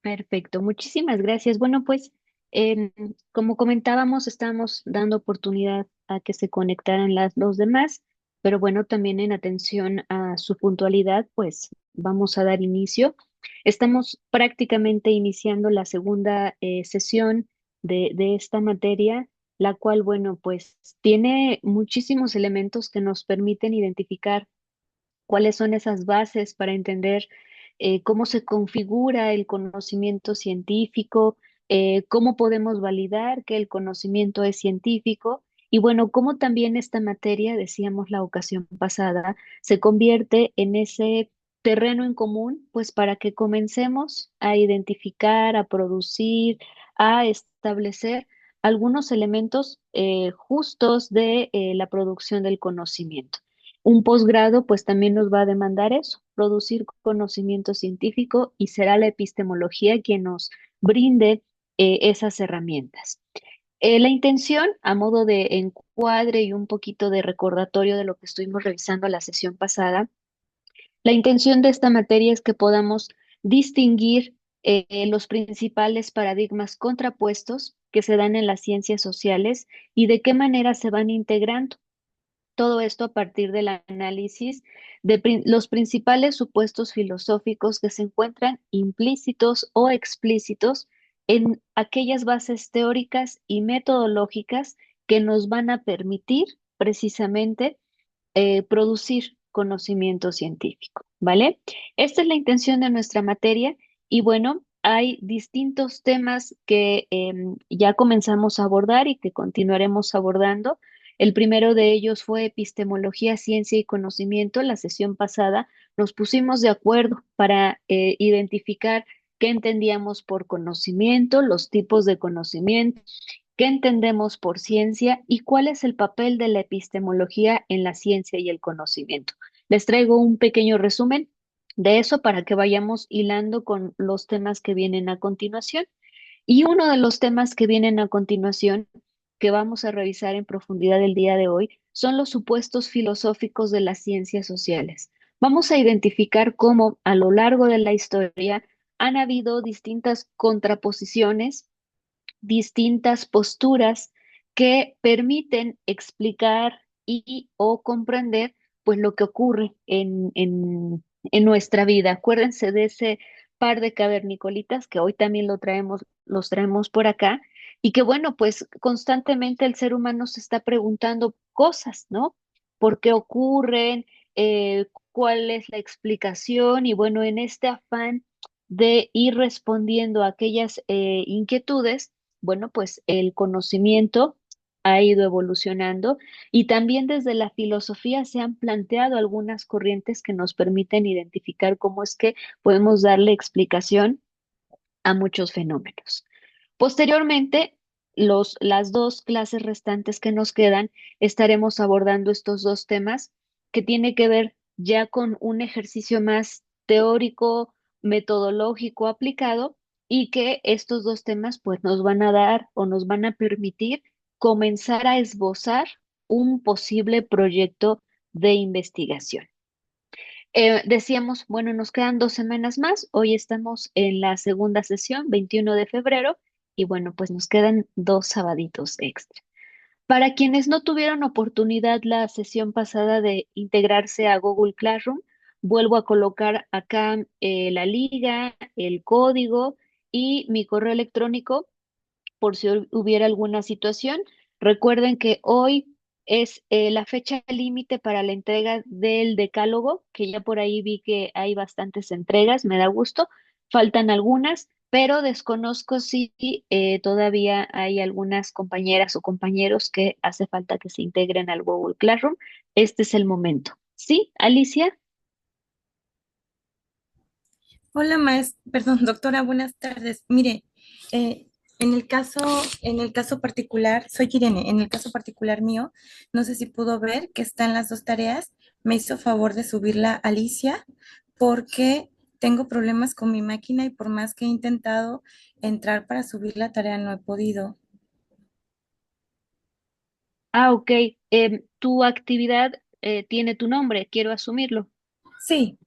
Perfecto, muchísimas gracias. Bueno, pues em, como comentábamos, estamos dando oportunidad a que se conectaran los demás, pero bueno, también en atención a su puntualidad, pues vamos a dar inicio. Estamos prácticamente iniciando la segunda sesión de esta materia, la cual, bueno, pues tiene muchísimos elementos que nos permiten identificar cuáles son esas bases para entender cómo se configura el conocimiento científico, cómo podemos validar que el conocimiento es científico y bueno, cómo también esta materia, decíamos la ocasión pasada, se convierte en ese terreno en común, pues para que comencemos a identificar, a producir, a establecer algunos elementos justos de la producción del conocimiento. Un posgrado pues también nos va a demandar eso, producir conocimiento científico y será la epistemología quien nos brinde esas herramientas. La intención, a modo de encuadre y un poquito de recordatorio de lo que estuvimos revisando la sesión pasada, la intención de esta materia es que podamos distinguir los principales paradigmas contrapuestos que se dan en las ciencias sociales y de qué manera se van integrando. Todo esto a partir del análisis de los principales supuestos filosóficos que se encuentran implícitos o explícitos en aquellas bases teóricas y metodológicas que nos van a permitir precisamente producir conocimiento científico, ¿vale? Esta es la intención de nuestra materia y bueno, hay distintos temas que ya comenzamos a abordar y que continuaremos abordando. El primero de ellos fue epistemología, ciencia y conocimiento. La sesión pasada nos pusimos de acuerdo para identificar qué entendíamos por conocimiento, los tipos de conocimiento, qué entendemos por ciencia y cuál es el papel de la epistemología en la ciencia y el conocimiento. Les traigo un pequeño resumen de eso para que vayamos hilando con los temas que vienen a continuación. Y uno de los temas que vienen a continuación, que vamos a revisar en profundidad el día de hoy, son los supuestos filosóficos de las ciencias sociales. Vamos a identificar cómo a lo largo de la historia han habido distintas contraposiciones, distintas posturas que permiten explicar y o comprender pues lo que ocurre en nuestra vida. Acuérdense de ese par de cavernicolitas que hoy también los traemos por acá y que bueno, pues constantemente el ser humano se está preguntando cosas, ¿no? ¿Por qué ocurren? ¿Cuál es la explicación? Y bueno, en este afán de ir respondiendo a aquellas inquietudes, bueno, pues el conocimiento ha ido evolucionando y también desde la filosofía se han planteado algunas corrientes que nos permiten identificar cómo es que podemos darle explicación a muchos fenómenos. Posteriormente, las dos clases restantes que nos quedan, estaremos abordando estos dos temas que tiene que ver ya con un ejercicio más teórico, metodológico, aplicado, y que estos dos temas pues nos van a dar o nos van a permitir comenzar a esbozar un posible proyecto de investigación. Decíamos, bueno, nos quedan 2 semanas más. Hoy estamos en la segunda sesión, 21 de febrero, y bueno, pues nos quedan 2 sabaditos extra. Para quienes no tuvieron oportunidad la sesión pasada de integrarse a Google Classroom, vuelvo a colocar acá la liga, el código y mi correo electrónico por si hubiera alguna situación. Recuerden que hoy es la fecha límite para la entrega del decálogo, que ya por ahí vi que hay bastantes entregas, me da gusto. Faltan algunas, pero desconozco si todavía hay algunas compañeras o compañeros que hace falta que se integren al Google Classroom. Este es el momento. ¿Sí, Alicia? Hola, perdón, doctora, buenas tardes. Mire, eh, en el caso particular, soy Irene, en el caso particular mío, no sé si pudo ver que están las dos tareas. Me hizo favor de subirla Alicia porque tengo problemas con mi máquina y por más que he intentado entrar para subir la tarea, no he podido. Ah, ok. Tu actividad tiene tu nombre, quiero asumirlo. Sí,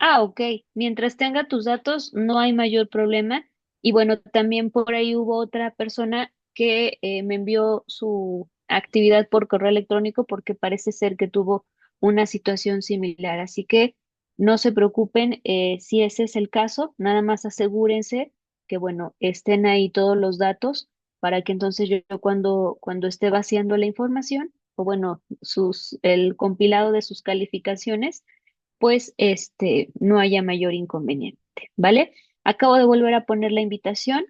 Ah, ok. Mientras tenga tus datos, no hay mayor problema. Y bueno, también por ahí hubo otra persona que me envió su actividad por correo electrónico porque parece ser que tuvo una situación similar. Así que no se preocupen, si ese es el caso, nada más asegúrense que, bueno, estén ahí todos los datos para que entonces yo cuando esté vaciando la información, o bueno, el compilado de sus calificaciones, pues no haya mayor inconveniente, ¿vale? Acabo de volver a poner la invitación,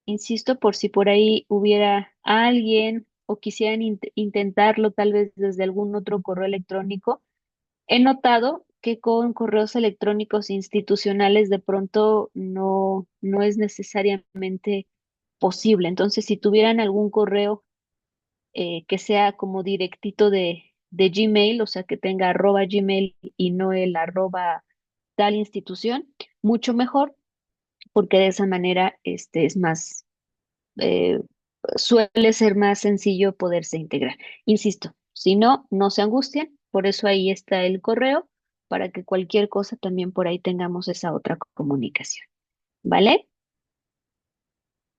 insisto, por si por ahí hubiera alguien o quisieran intentarlo tal vez desde algún otro correo electrónico. He notado que con correos electrónicos institucionales de pronto no es necesariamente posible. Entonces, si tuvieran algún correo que sea como directito de Gmail, o sea, que tenga arroba Gmail y no el arroba tal institución, mucho mejor, porque de esa manera es más, eh, suele ser más sencillo poderse integrar. Insisto, si no, no se angustien, por eso ahí está el correo, para que cualquier cosa también por ahí tengamos esa otra comunicación, ¿vale?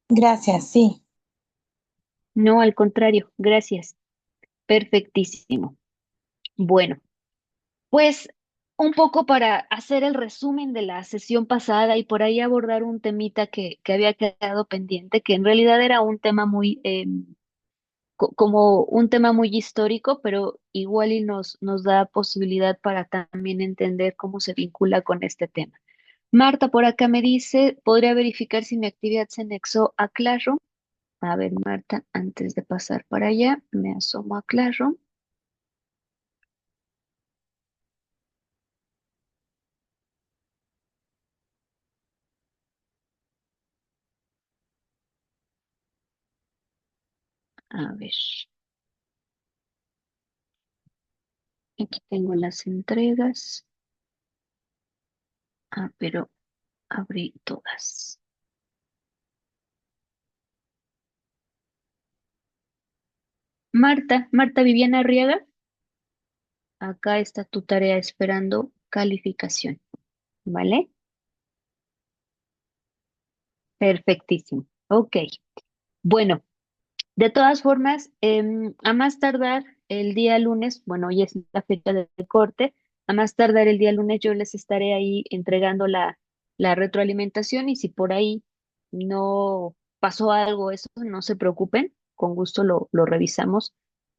Gracias, sí. No, al contrario, gracias. Perfectísimo. Bueno. Pues un poco para hacer el resumen de la sesión pasada y por ahí abordar un temita que había quedado pendiente, que en realidad era un tema muy, como un tema muy histórico, pero igual y nos da posibilidad para también entender cómo se vincula con este tema. Marta por acá me dice, ¿podría verificar si mi actividad se anexó a Classroom? A ver, Marta, antes de pasar para allá, me asomo a Classroom. A ver, aquí tengo las entregas. Ah, pero abrí todas. Marta Viviana Arriaga, acá está tu tarea esperando calificación, ¿vale? Perfectísimo. Ok. Bueno, de todas formas, a más tardar el día lunes, bueno, hoy es la fecha de corte, a más tardar el día lunes yo les estaré ahí entregando la retroalimentación y si por ahí no pasó algo, eso no se preocupen, con gusto lo revisamos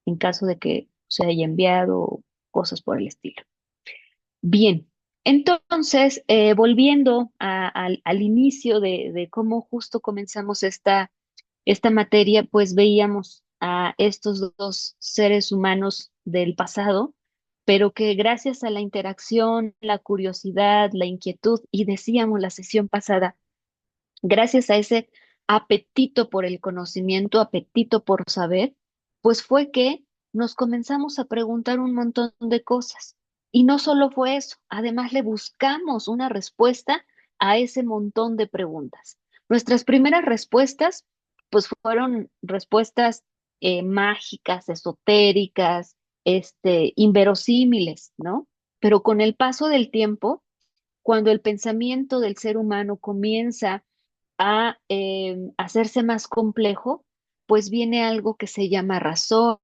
en caso de que se haya enviado o cosas por el estilo. Bien, entonces, volviendo al inicio de cómo justo comenzamos esta materia, pues veíamos a estos dos seres humanos del pasado, pero que gracias a la interacción, la curiosidad, la inquietud, y decíamos la sesión pasada, gracias a ese apetito por el conocimiento, apetito por saber, pues fue que nos comenzamos a preguntar un montón de cosas. Y no solo fue eso, además le buscamos una respuesta a ese montón de preguntas. Nuestras primeras respuestas, pues fueron respuestas mágicas, esotéricas, inverosímiles, ¿no? Pero con el paso del tiempo, cuando el pensamiento del ser humano comienza a hacerse más complejo, pues viene algo que se llama razón,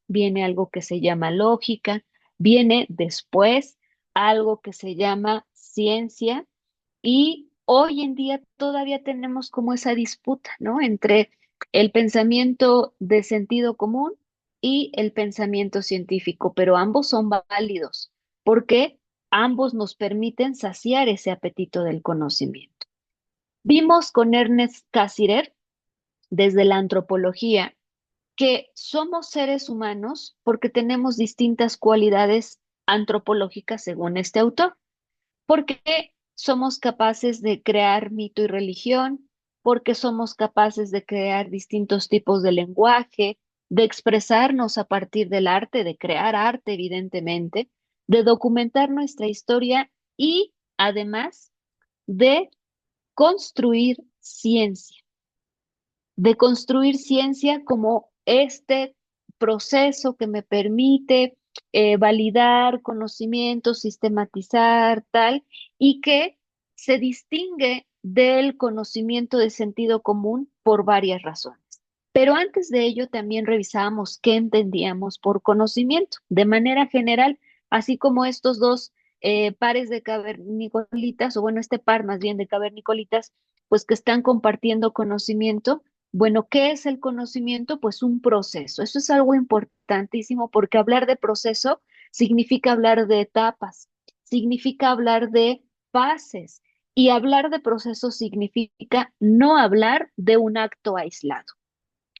viene algo que se llama lógica, viene después algo que se llama ciencia y hoy en día todavía tenemos como esa disputa, ¿no? Entre el pensamiento de sentido común y el pensamiento científico, pero ambos son válidos porque ambos nos permiten saciar ese apetito del conocimiento. Vimos con Ernest Cassirer desde la antropología que somos seres humanos porque tenemos distintas cualidades antropológicas según este autor, porque somos capaces de crear mito y religión, porque somos capaces de crear distintos tipos de lenguaje, de expresarnos a partir del arte, de crear arte, evidentemente, de documentar nuestra historia y además de construir ciencia, como este proceso que me permite validar conocimientos, sistematizar, tal, y que se distingue del conocimiento de sentido común por varias razones. Pero antes de ello también revisábamos qué entendíamos por conocimiento. De manera general, así como estos dos pares de cavernicolitas, o bueno, este par más bien de cavernicolitas, pues que están compartiendo conocimiento. Bueno, ¿qué es el conocimiento? Pues un proceso. Eso es algo importantísimo porque hablar de proceso significa hablar de etapas, significa hablar de fases, y hablar de proceso significa no hablar de un acto aislado.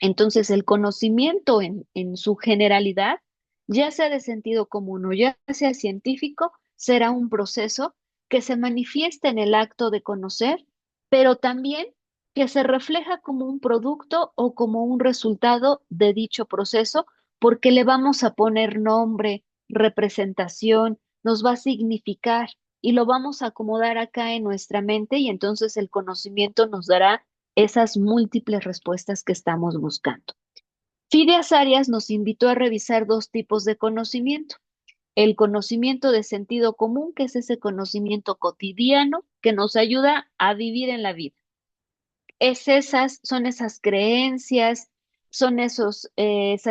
Entonces, el conocimiento en su generalidad, ya sea de sentido común o ya sea científico, será un proceso que se manifiesta en el acto de conocer, pero también que se refleja como un producto o como un resultado de dicho proceso, porque le vamos a poner nombre, representación, nos va a significar y lo vamos a acomodar acá en nuestra mente, y entonces el conocimiento nos dará esas múltiples respuestas que estamos buscando. Fides Arias nos invitó a revisar dos tipos de conocimiento. El conocimiento de sentido común, que es ese conocimiento cotidiano que nos ayuda a vivir en la vida. Son esas creencias, son esas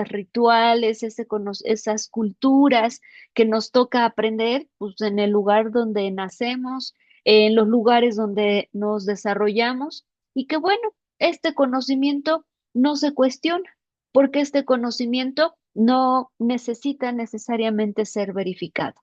rituales, esas culturas que nos toca aprender pues, en el lugar donde nacemos, en los lugares donde nos desarrollamos, y que bueno, este conocimiento no se cuestiona, porque este conocimiento no necesita necesariamente ser verificado.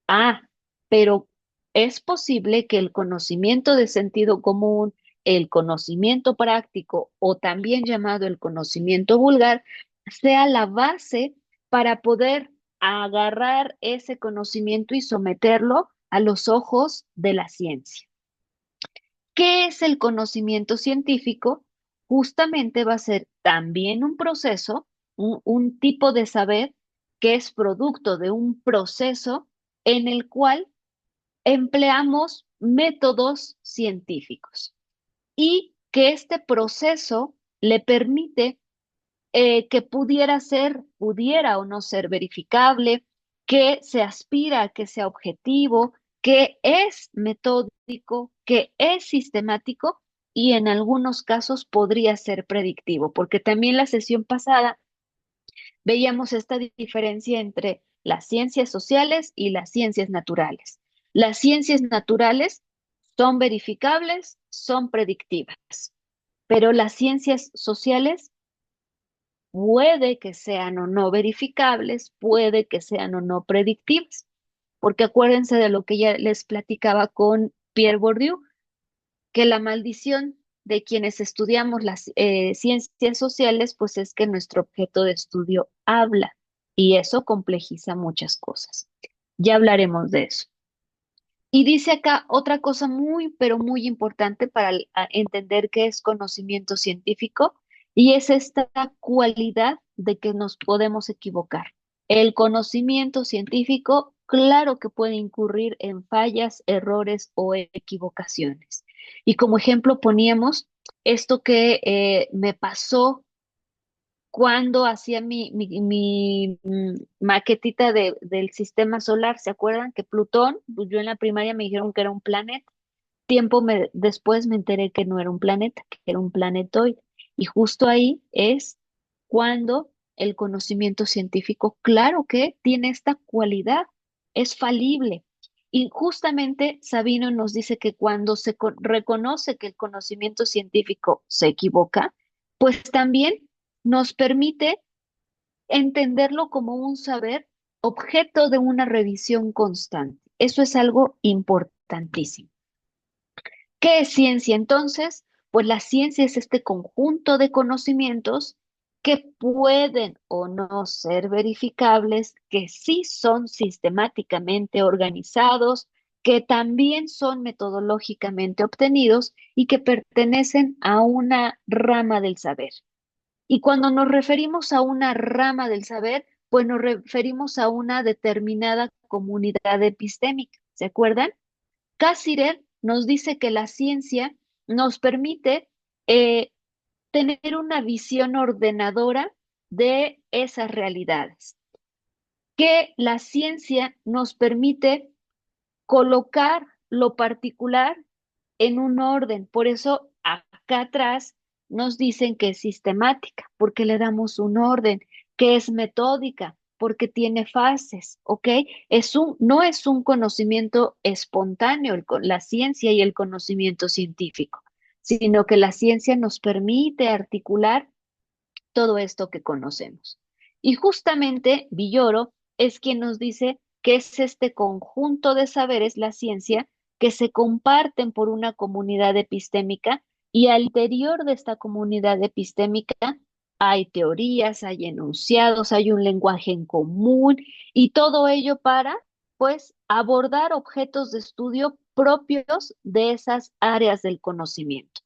Ah, pero es posible que el conocimiento de sentido común, el conocimiento práctico o también llamado el conocimiento vulgar, sea la base para poder agarrar ese conocimiento y someterlo a los ojos de la ciencia. ¿Qué es el conocimiento científico? Justamente va a ser también un proceso, un tipo de saber que es producto de un proceso en el cual empleamos métodos científicos, y que este proceso le permite que pudiera o no ser verificable, que se aspira a que sea objetivo, que es metódico, que es sistemático, y en algunos casos podría ser predictivo, porque también la sesión pasada veíamos esta diferencia entre las ciencias sociales y las ciencias naturales. Las ciencias naturales son verificables, son predictivas, pero las ciencias sociales puede que sean o no verificables, puede que sean o no predictivas, porque acuérdense de lo que ya les platicaba con Pierre Bourdieu, que la maldición de quienes estudiamos las ciencias sociales, pues es que nuestro objeto de estudio habla, y eso complejiza muchas cosas. Ya hablaremos de eso. Y dice acá otra cosa muy, pero muy importante para entender qué es conocimiento científico, y es esta cualidad de que nos podemos equivocar. El conocimiento científico, claro que puede incurrir en fallas, errores o equivocaciones. Y como ejemplo poníamos esto que me pasó cuando hacía mi maquetita del sistema solar. ¿Se acuerdan que Plutón, pues yo en la primaria me dijeron que era un planeta? Después me enteré que no era un planeta, que era un planetoide. Y justo ahí es cuando el conocimiento científico, claro que tiene esta cualidad, es falible. Y justamente Sabino nos dice que cuando reconoce que el conocimiento científico se equivoca, pues también nos permite entenderlo como un saber objeto de una revisión constante. Eso es algo importantísimo. ¿Qué es ciencia entonces? Pues la ciencia es este conjunto de conocimientos que pueden o no ser verificables, que sí son sistemáticamente organizados, que también son metodológicamente obtenidos y que pertenecen a una rama del saber. Y cuando nos referimos a una rama del saber, pues nos referimos a una determinada comunidad epistémica. ¿Se acuerdan? Cassirer nos dice que la ciencia nos permite eh, tener una visión ordenadora de esas realidades. que la ciencia nos permite colocar lo particular en un orden. Por eso acá atrás nos dicen que es sistemática, porque le damos un orden, que es metódica, porque tiene fases, ¿ok? No es un conocimiento espontáneo la ciencia y el conocimiento científico, sino que la ciencia nos permite articular todo esto que conocemos. Y justamente Villoro es quien nos dice que es este conjunto de saberes, la ciencia, que se comparten por una comunidad epistémica y al interior de esta comunidad epistémica hay teorías, hay enunciados, hay un lenguaje en común y todo ello para, pues, abordar objetos de estudio propios de esas áreas del conocimiento.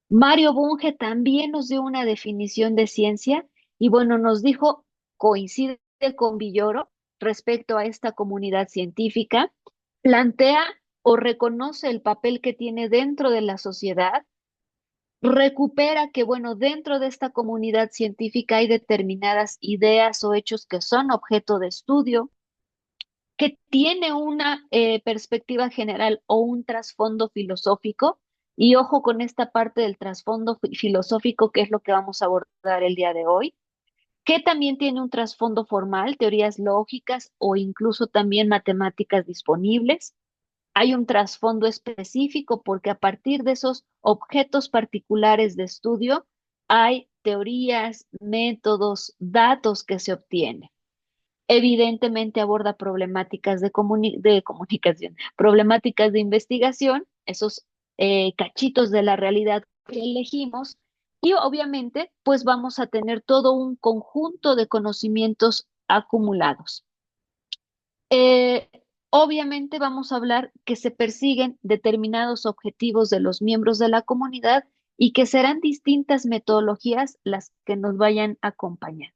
Mario Bunge también nos dio una definición de ciencia y bueno, nos dijo, coincide con Villoro respecto a esta comunidad científica, plantea o reconoce el papel que tiene dentro de la sociedad, recupera que bueno, dentro de esta comunidad científica hay determinadas ideas o hechos que son objeto de estudio, que tiene una perspectiva general o un trasfondo filosófico. Y ojo con esta parte del trasfondo filosófico, que es lo que vamos a abordar el día de hoy, que también tiene un trasfondo formal, teorías lógicas o incluso también matemáticas disponibles. Hay un trasfondo específico porque a partir de esos objetos particulares de estudio hay teorías, métodos, datos que se obtienen. Evidentemente aborda problemáticas de comunicación, problemáticas de investigación, esos cachitos de la realidad que elegimos, y obviamente pues vamos a tener todo un conjunto de conocimientos acumulados. Eh, Obviamente vamos a hablar que se persiguen determinados objetivos de los miembros de la comunidad y que serán distintas metodologías las que nos vayan acompañando.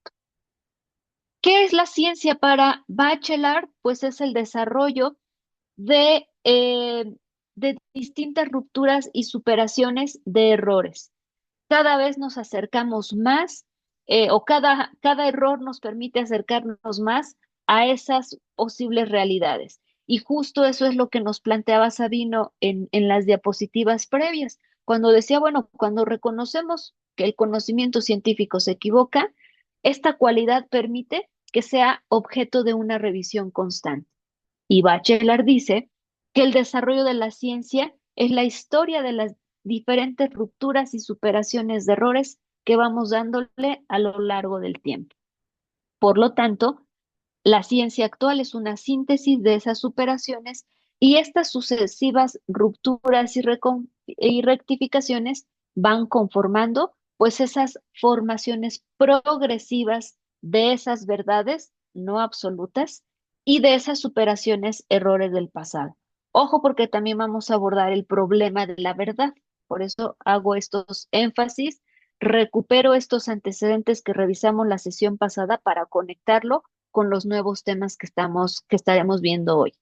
¿Qué es la ciencia para Bachelard? Pues es el desarrollo de distintas rupturas y superaciones de errores. Cada vez nos acercamos más o cada error nos permite acercarnos más a esas posibles realidades. Y justo eso es lo que nos planteaba Sabino en las diapositivas previas, cuando decía, bueno, cuando reconocemos que el conocimiento científico se equivoca, esta cualidad permite que sea objeto de una revisión constante. Y Bachelard dice que el desarrollo de la ciencia es la historia de las diferentes rupturas y superaciones de errores que vamos dándole a lo largo del tiempo. Por lo tanto, la ciencia actual es una síntesis de esas superaciones y estas sucesivas rupturas y rectificaciones van conformando pues esas formaciones progresivas de esas verdades no absolutas y de esas superaciones, errores del pasado. Ojo porque también vamos a abordar el problema de la verdad. Por eso hago estos énfasis, recupero estos antecedentes que revisamos la sesión pasada para conectarlo con los nuevos temas que estaremos viendo hoy.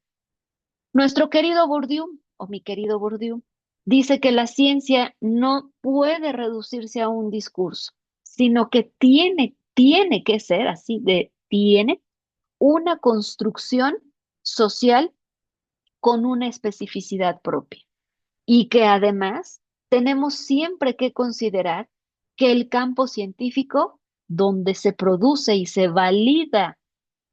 Nuestro querido Bourdieu, o mi querido Bourdieu, dice que la ciencia no puede reducirse a un discurso, sino que tiene que ser así tiene una construcción social con una especificidad propia y que además tenemos siempre que considerar que el campo científico, donde se produce y se valida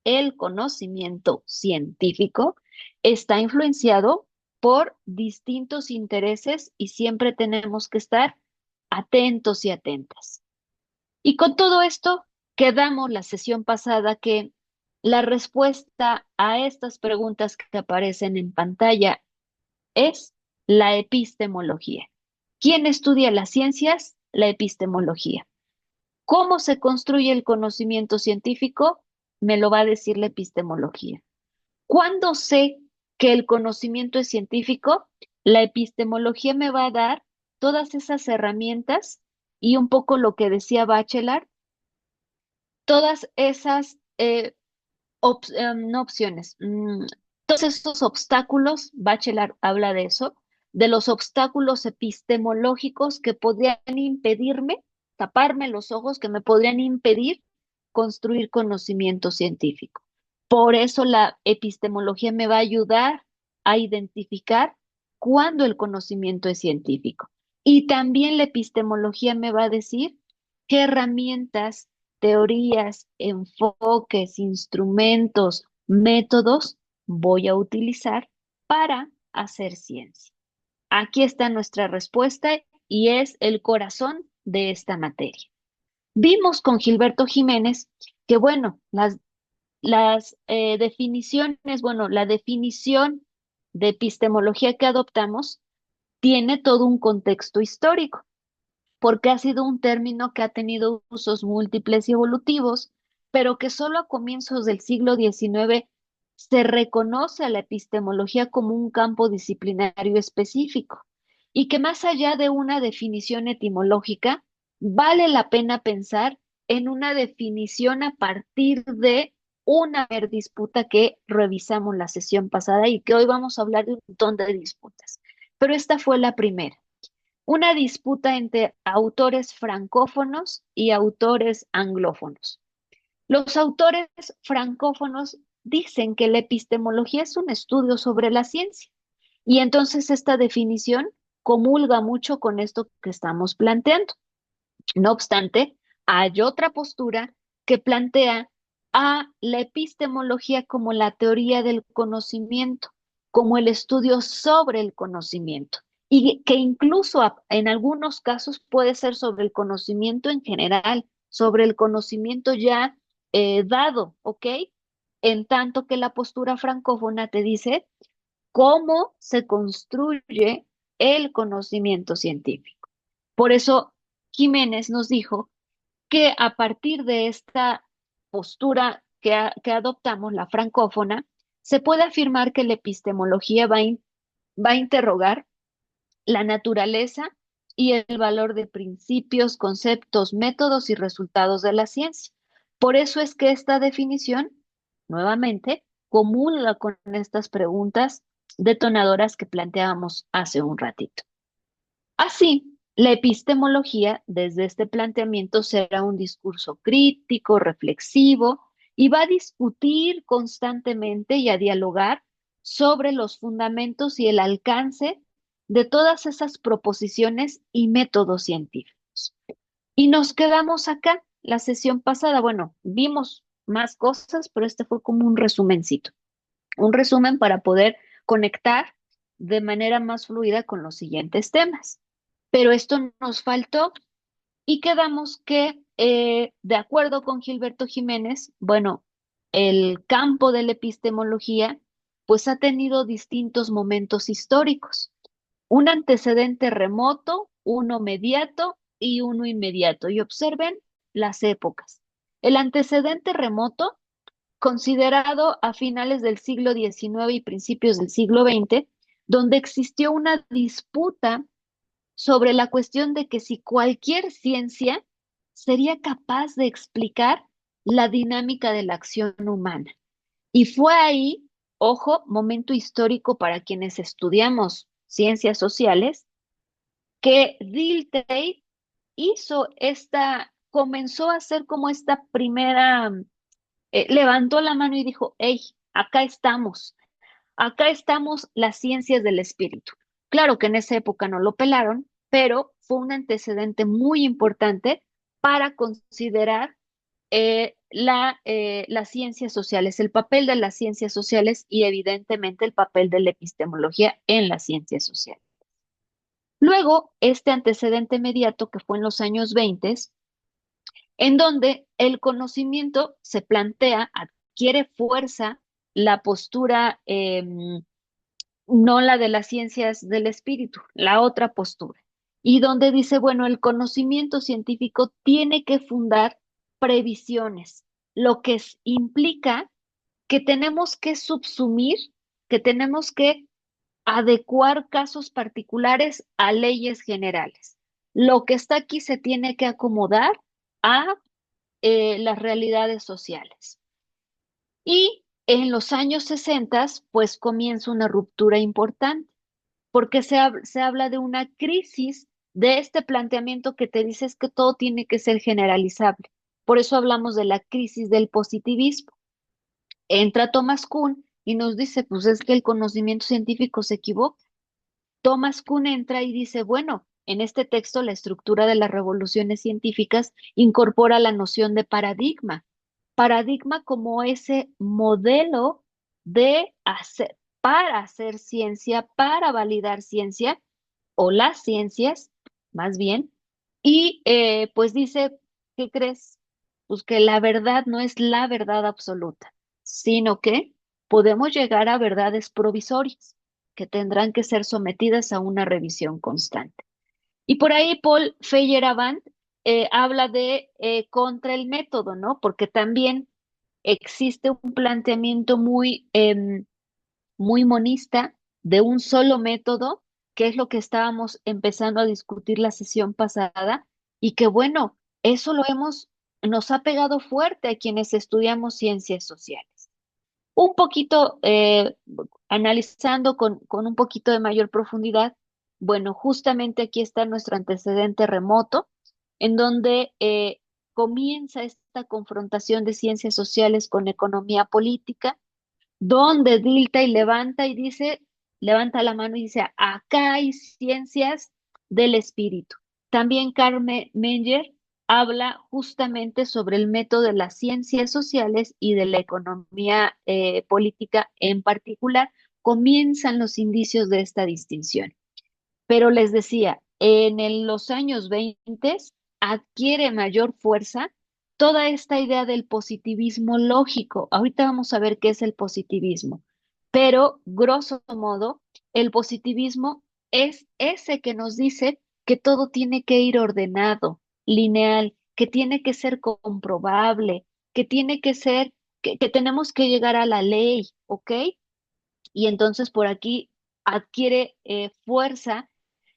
el conocimiento científico está influenciado por distintos intereses y siempre tenemos que estar atentos y atentas. Y con todo esto, quedamos la sesión pasada que la respuesta a estas preguntas que aparecen en pantalla es la epistemología. ¿Quién estudia las ciencias? La epistemología. ¿Cómo se construye el conocimiento científico? Me lo va a decir la epistemología. ¿Cuándo sé que el conocimiento es científico? La epistemología me va a dar todas esas herramientas y un poco lo que decía Bachelard, todas esas, no opciones, todos estos obstáculos, Bachelard habla de eso, de los obstáculos epistemológicos que podrían impedirme, taparme los ojos, que me podrían impedir construir conocimiento científico. Por eso la epistemología me va a ayudar a identificar cuándo el conocimiento es científico. Y también la epistemología me va a decir qué herramientas, teorías, enfoques, instrumentos, métodos voy a utilizar para hacer ciencia. Aquí está nuestra respuesta y es el corazón de esta materia. Vimos con Gilberto Jiménez que, bueno, las definiciones, bueno, la definición de epistemología que adoptamos tiene todo un contexto histórico, porque ha sido un término que ha tenido usos múltiples y evolutivos, pero que solo a comienzos del siglo XIX se reconoce a la epistemología como un campo disciplinario específico, y que más allá de una definición etimológica, vale la pena pensar en una definición a partir de una disputa que revisamos la sesión pasada y que hoy vamos a hablar de un montón de disputas. Pero esta fue la primera, una disputa entre autores francófonos y autores anglófonos. Los autores francófonos dicen que la epistemología es un estudio sobre la ciencia y entonces esta definición comulga mucho con esto que estamos planteando. No obstante, hay otra postura que plantea a la epistemología como la teoría del conocimiento, como el estudio sobre el conocimiento, y que incluso en algunos casos puede ser sobre el conocimiento en general, sobre el conocimiento ya dado, ¿ok? En tanto que la postura francófona te dice cómo se construye el conocimiento científico. Por eso Jiménez nos dijo que a partir de esta postura que adoptamos, la francófona, se puede afirmar que la epistemología va a interrogar la naturaleza y el valor de principios, conceptos, métodos y resultados de la ciencia. Por eso es que esta definición, nuevamente, comulga con estas preguntas detonadoras que planteábamos hace un ratito. Así, la epistemología, desde este planteamiento, será un discurso crítico, reflexivo, y va a discutir constantemente y a dialogar sobre los fundamentos y el alcance de todas esas proposiciones y métodos científicos. Y nos quedamos acá. La sesión pasada, bueno, vimos más cosas, pero este fue como un resumencito, un resumen para poder conectar de manera más fluida con los siguientes temas. Pero esto nos faltó y quedamos que, de acuerdo con Gilberto Jiménez, bueno, el campo de la epistemología pues ha tenido distintos momentos históricos, un antecedente remoto, uno mediato y uno inmediato. Y observen las épocas. El antecedente remoto, considerado a finales del siglo XIX y principios del siglo XX, donde existió una disputa sobre la cuestión de que si cualquier ciencia sería capaz de explicar la dinámica de la acción humana. Y fue ahí, ojo, momento histórico para quienes estudiamos ciencias sociales, que Dilthey comenzó a hacer como esta primera, levantó la mano y dijo, hey, acá estamos las ciencias del espíritu. Claro que en esa época no lo pelaron, pero fue un antecedente muy importante para considerar las ciencias sociales, el papel de las ciencias sociales y evidentemente el papel de la epistemología en las ciencias sociales. Luego, este antecedente inmediato que fue en los años 20, en donde el conocimiento se plantea, adquiere fuerza la postura no la de las ciencias del espíritu, la otra postura. Y donde dice, bueno, el conocimiento científico tiene que fundar previsiones, lo que implica que tenemos que subsumir, que tenemos que adecuar casos particulares a leyes generales. Lo que está aquí se tiene que acomodar a las realidades sociales. Y en los años 60, pues comienza una ruptura importante porque se habla de una crisis de este planteamiento que te dices que todo tiene que ser generalizable. Por eso hablamos de la crisis del positivismo. Entra Thomas Kuhn y nos dice, pues es que el conocimiento científico se equivoca. Thomas Kuhn entra y dice, bueno, en este texto la estructura de las revoluciones científicas incorpora la noción de paradigma. Paradigma como ese modelo de hacer, para hacer ciencia, para validar ciencia, o las ciencias, más bien, y pues dice, ¿qué crees? Pues que la verdad no es la verdad absoluta, sino que podemos llegar a verdades provisorias que tendrán que ser sometidas a una revisión constante. Y por ahí Paul Feyerabend habla de contra el método, ¿no? Porque también existe un planteamiento muy monista de un solo método, que es lo que estábamos empezando a discutir la sesión pasada, y que bueno, eso nos ha pegado fuerte a quienes estudiamos ciencias sociales. Un poquito, analizando con un poquito de mayor profundidad, bueno, justamente aquí está nuestro antecedente remoto, en donde comienza esta confrontación de ciencias sociales con economía política, donde Dilta y levanta y dice, levanta la mano y dice, acá hay ciencias del espíritu. También Carmen Menger habla justamente sobre el método de las ciencias sociales y de la economía política en particular. Comienzan los indicios de esta distinción. Pero les decía, los años 20 adquiere mayor fuerza toda esta idea del positivismo lógico. Ahorita vamos a ver qué es el positivismo, pero grosso modo, el positivismo es ese que nos dice que todo tiene que ir ordenado, lineal, que tiene que ser comprobable, que tiene que ser, que tenemos que llegar a la ley, ¿ok? Y entonces por aquí adquiere fuerza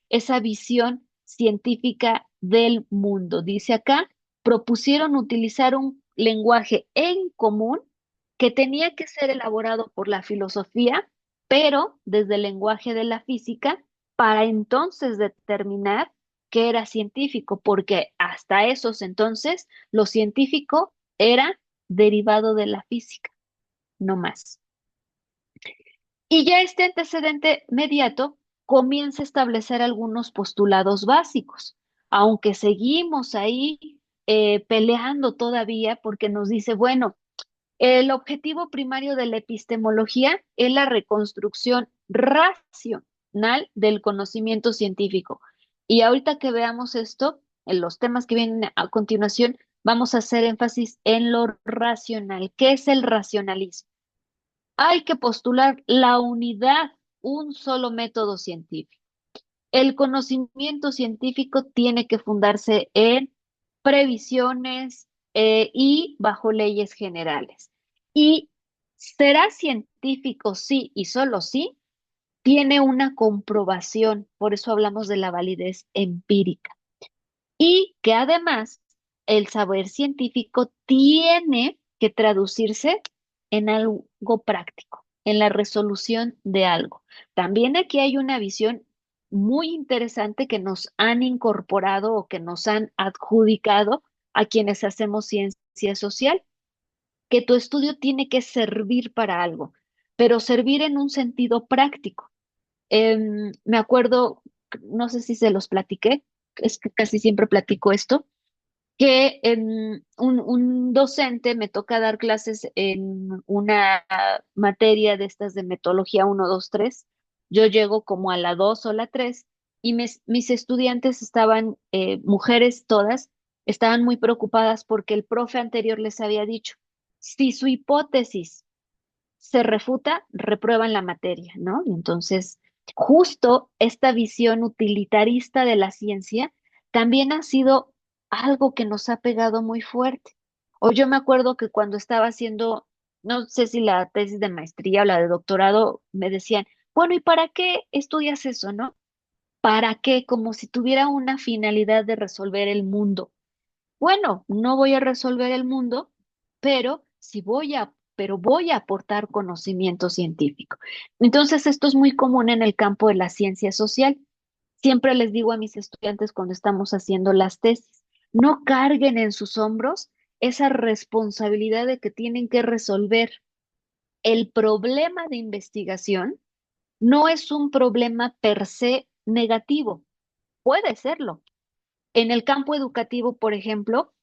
esa visión científica del mundo. Dice acá, propusieron utilizar un lenguaje en común que tenía que ser elaborado por la filosofía, pero desde el lenguaje de la física, para entonces determinar qué era científico, porque hasta esos entonces lo científico era derivado de la física, no más. Y ya este antecedente mediato comienza a establecer algunos postulados básicos, aunque seguimos ahí peleando todavía porque nos dice, bueno, el objetivo primario de la epistemología es la reconstrucción racional del conocimiento científico. Y ahorita que veamos esto, en los temas que vienen a continuación, vamos a hacer énfasis en lo racional. ¿Qué es el racionalismo? Hay que postular la unidad, un solo método científico. El conocimiento científico tiene que fundarse en previsiones y bajo leyes generales. Y será científico sí y solo sí tiene una comprobación, por eso hablamos de la validez empírica. Y que además el saber científico tiene que traducirse en algo práctico, en la resolución de algo. También aquí hay una visión muy interesante que nos han incorporado o que nos han adjudicado a quienes hacemos ciencia social, que tu estudio tiene que servir para algo, pero servir en un sentido práctico. Me acuerdo, no sé si se los platiqué, es que casi siempre platico esto, que un docente me toca dar clases en una materia de estas de metodología 1, 2, 3. Yo llego como a la 2 o la 3 y mis estudiantes estaban, mujeres todas, estaban muy preocupadas porque el profe anterior les había dicho, si su hipótesis se refuta, reprueban la materia, ¿no? Y entonces, justo esta visión utilitarista de la ciencia también ha sido algo que nos ha pegado muy fuerte. O yo me acuerdo que cuando estaba haciendo, no sé si la tesis de maestría o la de doctorado, me decían, bueno, ¿y para qué estudias eso, no? ¿Para qué? Como si tuviera una finalidad de resolver el mundo. Bueno, no voy a resolver el mundo, pero voy a aportar conocimiento científico. Entonces, esto es muy común en el campo de la ciencia social. Siempre les digo a mis estudiantes cuando estamos haciendo las tesis, no carguen en sus hombros esa responsabilidad de que tienen que resolver. el problema de investigación no es un problema per se negativo, puede serlo. En el campo educativo, por ejemplo,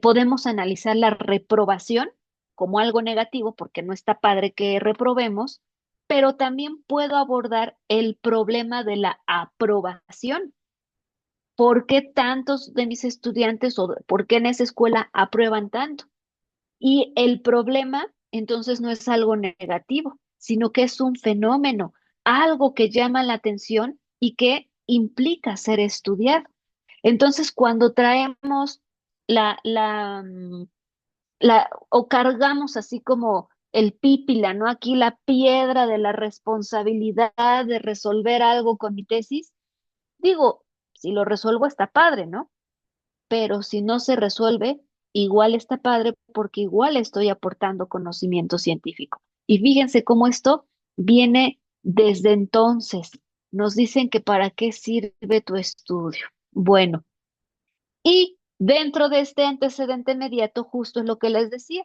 podemos analizar la reprobación como algo negativo, porque no está padre que reprobemos, pero también puedo abordar el problema de la aprobación. ¿Por qué tantos de mis estudiantes o por qué en esa escuela aprueban tanto? Y el problema entonces no es algo negativo, sino que es un fenómeno, algo que llama la atención y que implica ser estudiado. Entonces, cuando traemos o cargamos así como el pípila, ¿no? Aquí la piedra de la responsabilidad de resolver algo con mi tesis, digo, si lo resuelvo está padre, ¿no? Pero si no se resuelve, igual está padre porque igual estoy aportando conocimiento científico. Y fíjense cómo esto viene desde entonces. Nos dicen que para qué sirve tu estudio. Bueno, y dentro de este antecedente inmediato, justo es lo que les decía.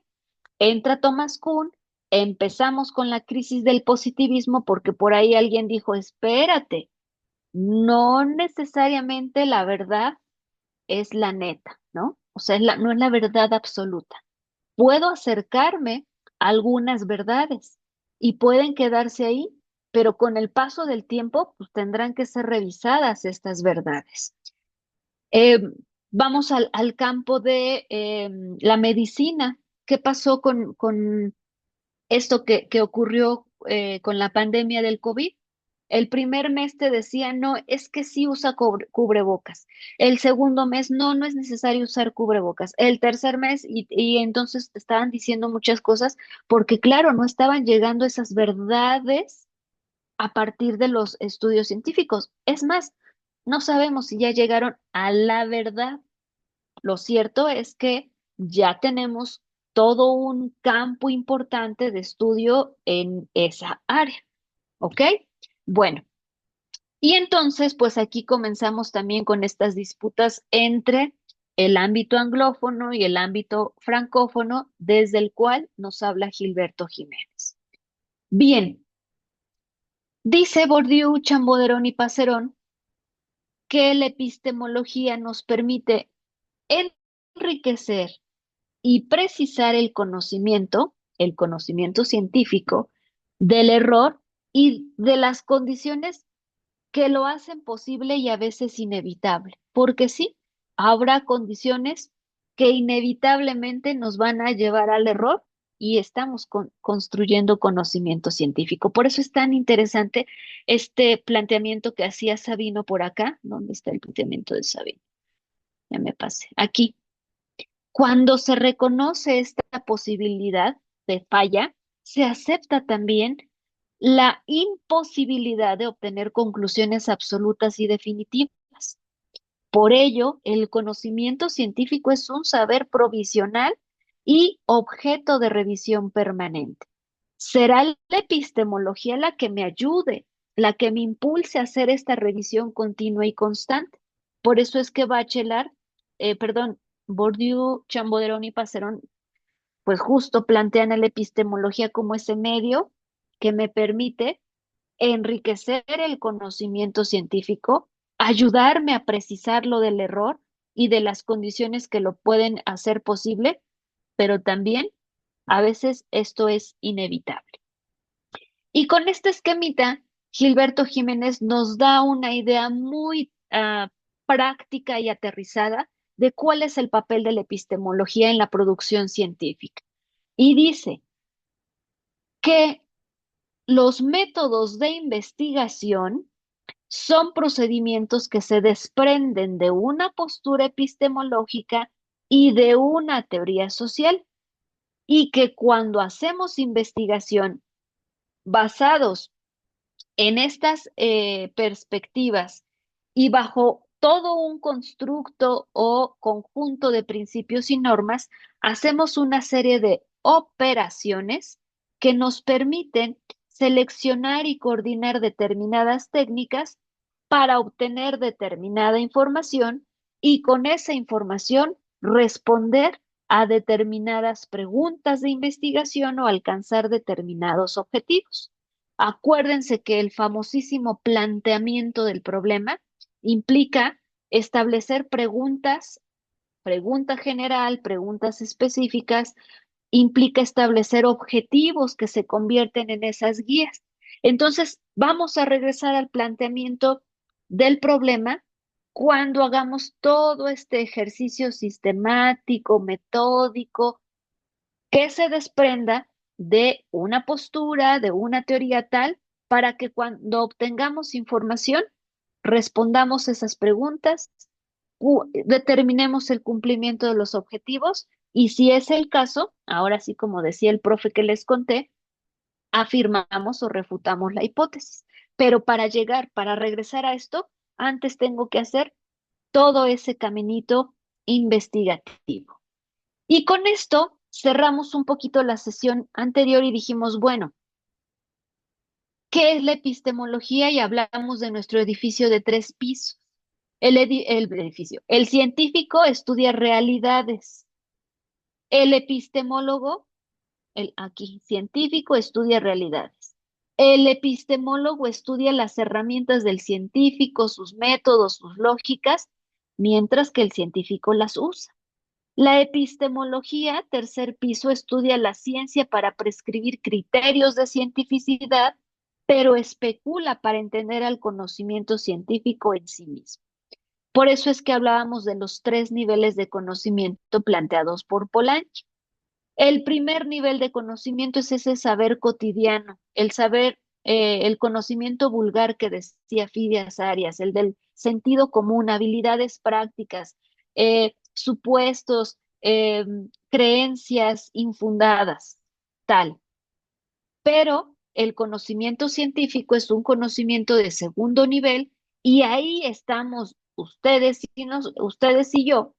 Entra Thomas Kuhn, empezamos con la crisis del positivismo porque por ahí alguien dijo, espérate, no necesariamente la verdad es la neta, ¿no? O sea, no es la verdad absoluta. Puedo acercarme a algunas verdades y pueden quedarse ahí, pero con el paso del tiempo, pues tendrán que ser revisadas estas verdades. Eh, Vamos al campo de la medicina. ¿Qué pasó con esto que ocurrió con la pandemia del COVID? El primer mes te decían, no, es que sí usa cubrebocas. El segundo mes, no, no es necesario usar cubrebocas. El tercer mes, y entonces te estaban diciendo muchas cosas, porque claro, no estaban llegando esas verdades a partir de los estudios científicos. Es más, no sabemos si ya llegaron a la verdad. Lo cierto es que ya tenemos todo un campo importante de estudio en esa área, ¿ok? Bueno. Y entonces, pues aquí comenzamos también con estas disputas entre el ámbito anglófono y el ámbito francófono, desde el cual nos habla Gilberto Jiménez. Bien, dice Bourdieu, Chamboderón y Passerón que la epistemología nos permite enriquecer y precisar el conocimiento científico del error y de las condiciones que lo hacen posible y a veces inevitable, porque sí, habrá condiciones que inevitablemente nos van a llevar al error y estamos construyendo conocimiento científico. Por eso es tan interesante este planteamiento que hacía Sabino por acá. ¿Dónde está el planteamiento de Sabino? Ya me pasé. Aquí. Cuando se reconoce esta posibilidad de falla, se acepta también la imposibilidad de obtener conclusiones absolutas y definitivas. Por ello, el conocimiento científico es un saber provisional y objeto de revisión permanente. Será la epistemología la que me ayude, la que me impulse a hacer esta revisión continua y constante. Por eso es que Bourdieu, Chamboderón y Passerón, pues justo plantean a la epistemología como ese medio que me permite enriquecer el conocimiento científico, ayudarme a precisar lo del error y de las condiciones que lo pueden hacer posible, pero también a veces esto es inevitable. Y con este esquemita, Gilberto Jiménez nos da una idea muy práctica y aterrizada de cuál es el papel de la epistemología en la producción científica. Y dice que los métodos de investigación son procedimientos que se desprenden de una postura epistemológica y de una teoría social, y que cuando hacemos investigación basados en estas perspectivas y bajo todo un constructo o conjunto de principios y normas, hacemos una serie de operaciones que nos permiten seleccionar y coordinar determinadas técnicas para obtener determinada información y con esa información responder a determinadas preguntas de investigación o alcanzar determinados objetivos. Acuérdense que el famosísimo planteamiento del problema implica establecer preguntas, pregunta general, preguntas específicas, implica establecer objetivos que se convierten en esas guías. Entonces, vamos a regresar al planteamiento del problema cuando hagamos todo este ejercicio sistemático, metódico, que se desprenda de una postura, de una teoría tal, para que cuando obtengamos información, respondamos esas preguntas, determinemos el cumplimiento de los objetivos y si es el caso, ahora sí como decía el profe que les conté, afirmamos o refutamos la hipótesis. Pero para llegar, para regresar a esto, antes tengo que hacer todo ese caminito investigativo. Y con esto cerramos un poquito la sesión anterior y dijimos, bueno, ¿qué es la epistemología? Y hablamos de nuestro edificio de 3 pisos. El edificio. El científico estudia realidades. El epistemólogo, el aquí, científico estudia realidades. El epistemólogo estudia las herramientas del científico, sus métodos, sus lógicas, mientras que el científico las usa. La epistemología, 3 piso, estudia la ciencia para prescribir criterios de cientificidad, pero especula para entender al conocimiento científico en sí mismo. Por eso es que hablábamos de los 3 niveles de conocimiento planteados por Polanyi. El primer nivel de conocimiento es ese saber cotidiano, el saber, el conocimiento vulgar que decía Fidias Arias, el del sentido común, habilidades prácticas, supuestos, creencias infundadas, tal. Pero el conocimiento científico es un conocimiento de segundo nivel y ahí estamos ustedes y yo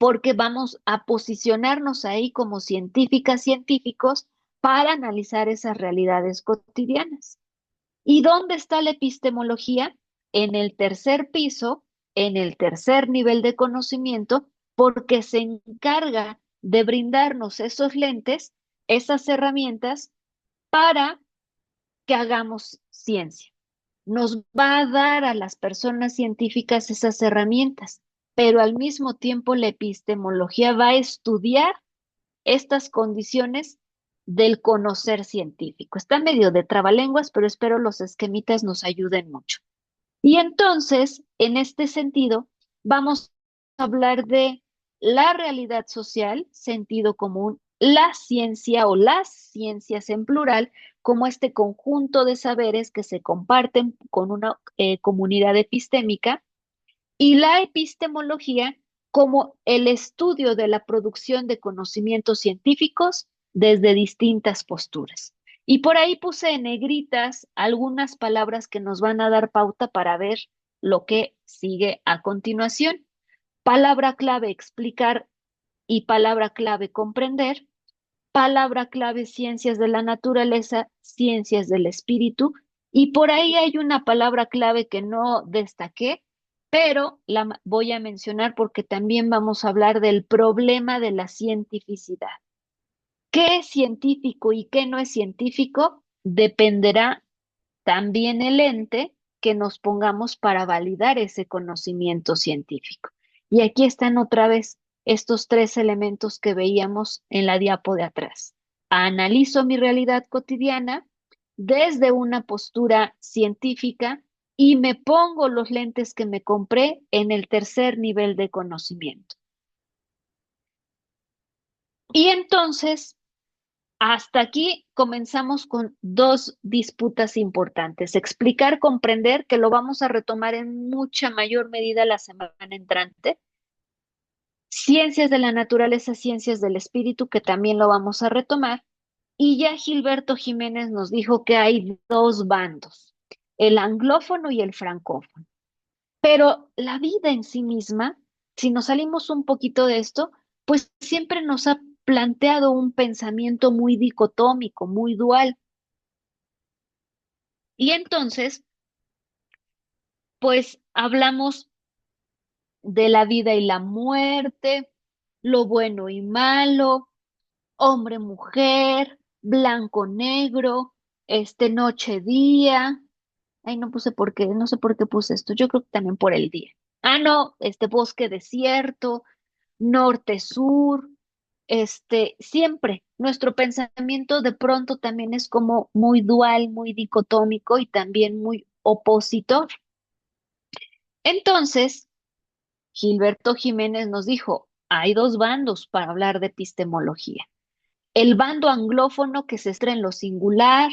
porque vamos a posicionarnos ahí como científicas, científicos, para analizar esas realidades cotidianas. ¿Y dónde está la epistemología? En el 3 piso, en el 3 nivel de conocimiento, porque se encarga de brindarnos esos lentes, esas herramientas para que hagamos ciencia. Nos va a dar a las personas científicas esas herramientas, pero al mismo tiempo la epistemología va a estudiar estas condiciones del conocer científico. Está medio de trabalenguas, pero espero los esquemitas nos ayuden mucho. Y entonces, en este sentido, vamos a hablar de la realidad social, sentido común, la ciencia o las ciencias en plural, como este conjunto de saberes que se comparten con una comunidad epistémica, y la epistemología como el estudio de la producción de conocimientos científicos desde distintas posturas. Y por ahí puse en negritas algunas palabras que nos van a dar pauta para ver lo que sigue a continuación. Palabra clave explicar y palabra clave comprender. Palabra clave ciencias de la naturaleza, ciencias del espíritu. Y por ahí hay una palabra clave que no destaqué, pero la voy a mencionar porque también vamos a hablar del problema de la cientificidad. ¿Qué es científico y qué no es científico? Dependerá también el ente que nos pongamos para validar ese conocimiento científico. Y aquí están otra vez estos 3 elementos que veíamos en la diapo de atrás. Analizo mi realidad cotidiana desde una postura científica y me pongo los lentes que me compré en el 3 nivel de conocimiento. Y entonces hasta aquí comenzamos con 2 disputas importantes. Explicar, comprender, que lo vamos a retomar en mucha mayor medida la semana entrante. Ciencias de la naturaleza, ciencias del espíritu, que también lo vamos a retomar. Y ya Gilberto Jiménez nos dijo que hay 2 bandos, el anglófono y el francófono. Pero la vida en sí misma, si nos salimos un poquito de esto, pues siempre nos ha planteado un pensamiento muy dicotómico, muy dual. Y entonces, pues hablamos de la vida y la muerte, lo bueno y malo, hombre, mujer, blanco, negro, noche, día. Ay, no puse por qué, no sé por qué puse esto. Yo creo que también por el día. Ah, no, bosque, desierto, norte, sur. Siempre nuestro pensamiento de pronto también es como muy dual, muy dicotómico y también muy opositor. Entonces, Gilberto Jiménez nos dijo, hay dos bandos para hablar de epistemología. El bando anglófono que se centra en lo singular,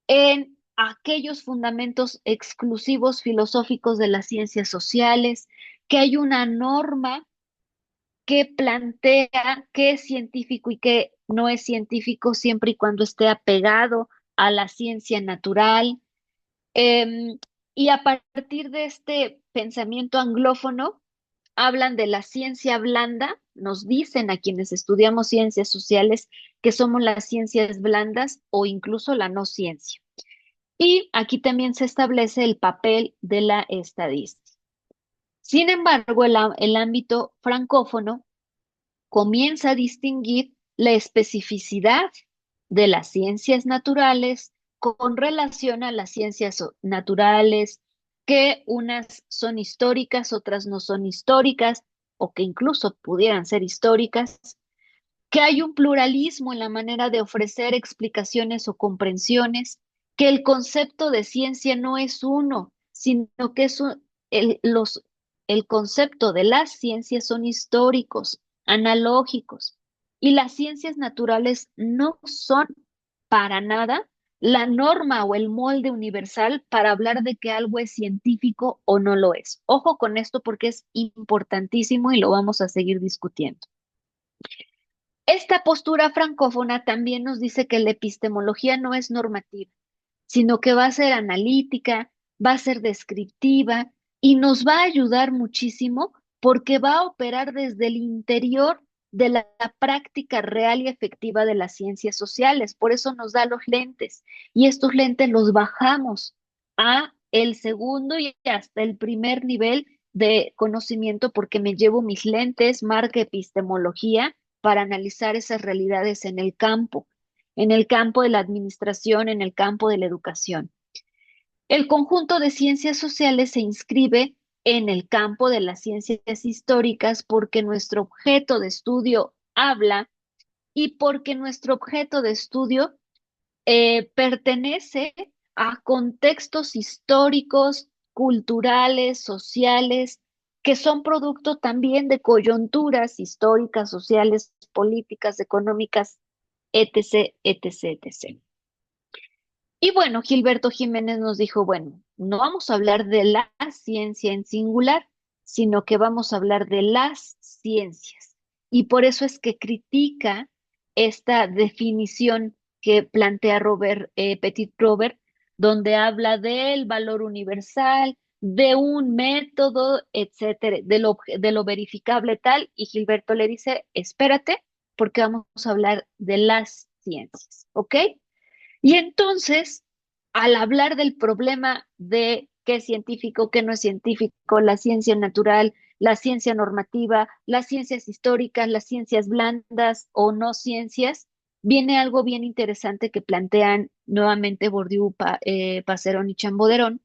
en aquellos fundamentos exclusivos filosóficos de las ciencias sociales, que hay una norma que plantea qué es científico y qué no es científico siempre y cuando esté apegado a la ciencia natural. Em, y a partir de este pensamiento anglófono, hablan de la ciencia blanda, nos dicen a quienes estudiamos ciencias sociales que somos las ciencias blandas o incluso la no ciencia. Y aquí también se establece el papel de la estadística. Sin embargo, el ámbito francófono comienza a distinguir la especificidad de las ciencias naturales con relación a las ciencias naturales, que unas son históricas, otras no son históricas, o que incluso pudieran ser históricas, que hay un pluralismo en la manera de ofrecer explicaciones o comprensiones, que el concepto de ciencia no es uno, sino que el, los, el concepto de las ciencias son históricos, analógicos, y las ciencias naturales no son para nada la norma o el molde universal para hablar de que algo es científico o no lo es. Ojo con esto porque es importantísimo y lo vamos a seguir discutiendo. Esta postura francófona también nos dice que la epistemología no es normativa, sino que va a ser analítica, va a ser descriptiva y nos va a ayudar muchísimo porque va a operar desde el interior de la práctica real y efectiva de las ciencias sociales. Por eso nos da los lentes y estos lentes los bajamos a el segundo y hasta el primer nivel de conocimiento porque me llevo mis lentes, marca epistemología, para analizar esas realidades en el campo de la administración, en el campo de la educación. El conjunto de ciencias sociales se inscribe en el campo de las ciencias históricas porque nuestro objeto de estudio habla y porque nuestro objeto de estudio pertenece a contextos históricos, culturales, sociales, que son producto también de coyunturas históricas, sociales, políticas, económicas, etc., etc., etc. Y bueno, Gilberto Jiménez nos dijo, bueno, no vamos a hablar de la ciencia en singular, sino que vamos a hablar de las ciencias. Y por eso es que critica esta definición que plantea Petit Robert, donde habla del valor universal, de un método, etcétera, de lo verificable tal, y Gilberto le dice, espérate, porque vamos a hablar de las ciencias, ¿ok? Y entonces, al hablar del problema de qué es científico, qué no es científico, la ciencia natural, la ciencia normativa, las ciencias históricas, las ciencias blandas o no ciencias, viene algo bien interesante que plantean nuevamente Bourdieu, Passerón y Chamboderón,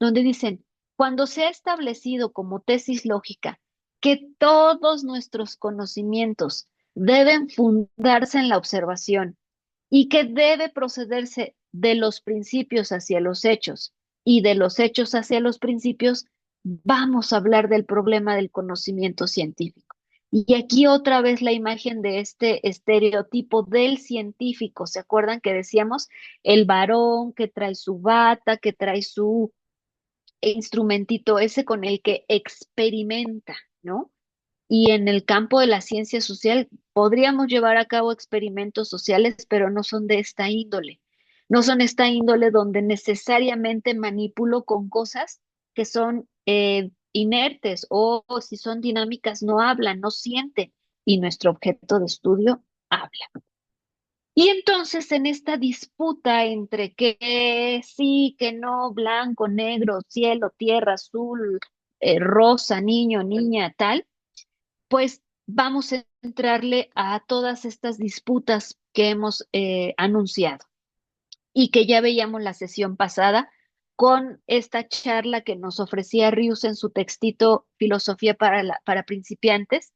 donde dicen, cuando se ha establecido como tesis lógica que todos nuestros conocimientos deben fundarse en la observación, y que debe procederse de los principios hacia los hechos y de los hechos hacia los principios, vamos a hablar del problema del conocimiento científico. Y aquí otra vez la imagen de este estereotipo del científico. ¿Se acuerdan que decíamos el varón que trae su bata, que trae su instrumentito ese con el que experimenta, ¿no? Y en el campo de la ciencia social podríamos llevar a cabo experimentos sociales, pero no son de esta índole. No son esta índole donde necesariamente manipulo con cosas que son inertes o si son dinámicas no hablan, no sienten y nuestro objeto de estudio habla. Y entonces en esta disputa entre que sí, que no, blanco, negro, cielo, tierra, azul, rosa, niño, niña, tal, pues vamos a entrarle a todas estas disputas que hemos anunciado y que ya veíamos la sesión pasada con esta charla que nos ofrecía Rius en su textito Filosofía para principiantes,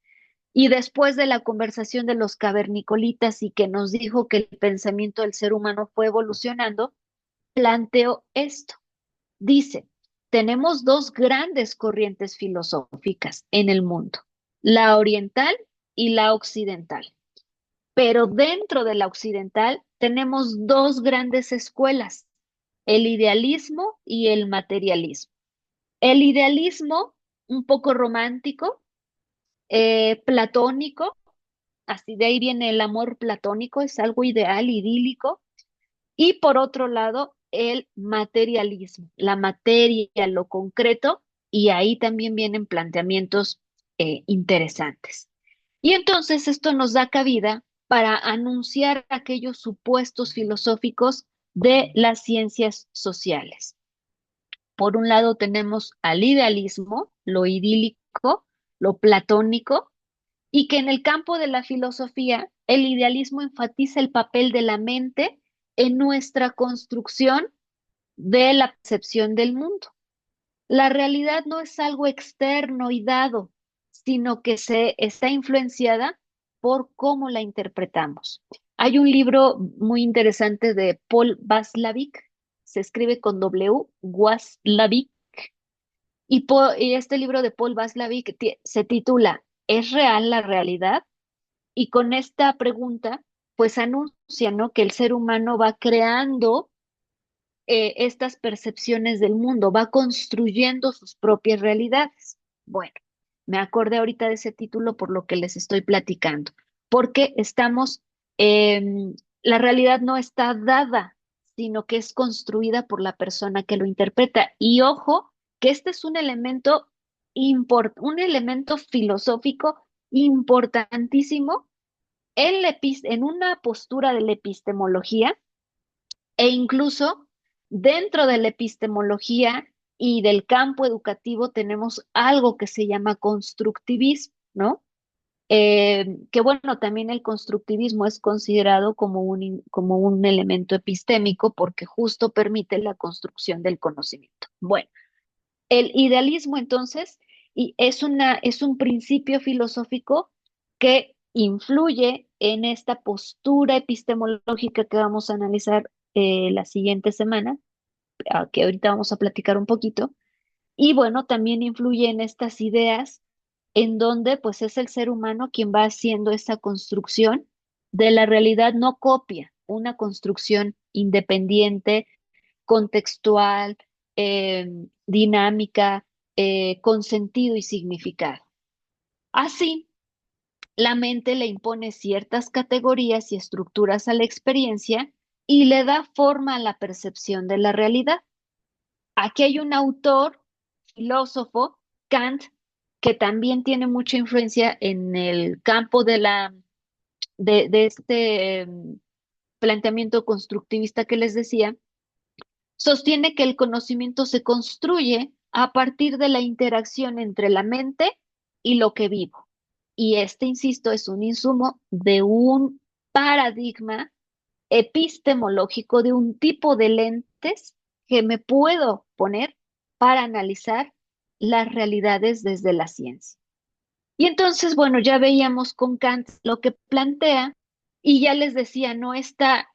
y después de la conversación de los cavernicolitas y que nos dijo que el pensamiento del ser humano fue evolucionando, planteó esto. Dice, tenemos dos grandes corrientes filosóficas en el mundo, la oriental y la occidental. Pero dentro de la occidental tenemos dos grandes escuelas, el idealismo y el materialismo. El idealismo, un poco romántico, platónico, así de ahí viene el amor platónico, es algo ideal, idílico. Y por otro lado, el materialismo, la materia, lo concreto, y ahí también vienen planteamientos interesantes. Y entonces esto nos da cabida para anunciar aquellos supuestos filosóficos de las ciencias sociales. Por un lado tenemos al idealismo, lo idílico, lo platónico, y que en el campo de la filosofía, el idealismo enfatiza el papel de la mente en nuestra construcción de la percepción del mundo. La realidad no es algo externo y dado, sino que se está influenciada por cómo la interpretamos. Hay un libro muy interesante de Paul Watzlawick, se escribe con W, Watzlawick, y este libro de Paul Watzlawick se titula ¿Es real la realidad? Y con esta pregunta, pues anuncia, ¿no? Que el ser humano va creando estas percepciones del mundo, va construyendo sus propias realidades. Bueno, me acordé ahorita de ese título por lo que les estoy platicando, porque la realidad no está dada, sino que es construida por la persona que lo interpreta. Y ojo, que este es un elemento un elemento filosófico importantísimo en una postura de la epistemología e incluso dentro de la epistemología y del campo educativo tenemos algo que se llama constructivismo, ¿no? Que bueno, también el constructivismo es considerado como un elemento epistémico porque justo permite la construcción del conocimiento. Bueno, el idealismo entonces es un principio filosófico que influye en esta postura epistemológica que vamos a analizar la siguiente semana, que ahorita vamos a platicar un poquito. Y bueno, también influye en estas ideas en donde pues es el ser humano quien va haciendo esa construcción de la realidad, no copia, una construcción independiente, contextual, dinámica, con sentido y significado. Así, la mente le impone ciertas categorías y estructuras a la experiencia y le da forma a la percepción de la realidad. Aquí hay un autor, filósofo, Kant, que también tiene mucha influencia en el campo de este planteamiento constructivista que les decía. Sostiene que el conocimiento se construye a partir de la interacción entre la mente y lo que vivo. Y este, insisto, es un insumo de un paradigma epistemológico, de un tipo de lentes que me puedo poner para analizar las realidades desde la ciencia. Y entonces, bueno, ya veíamos con Kant lo que plantea y ya les decía, ¿no? Esta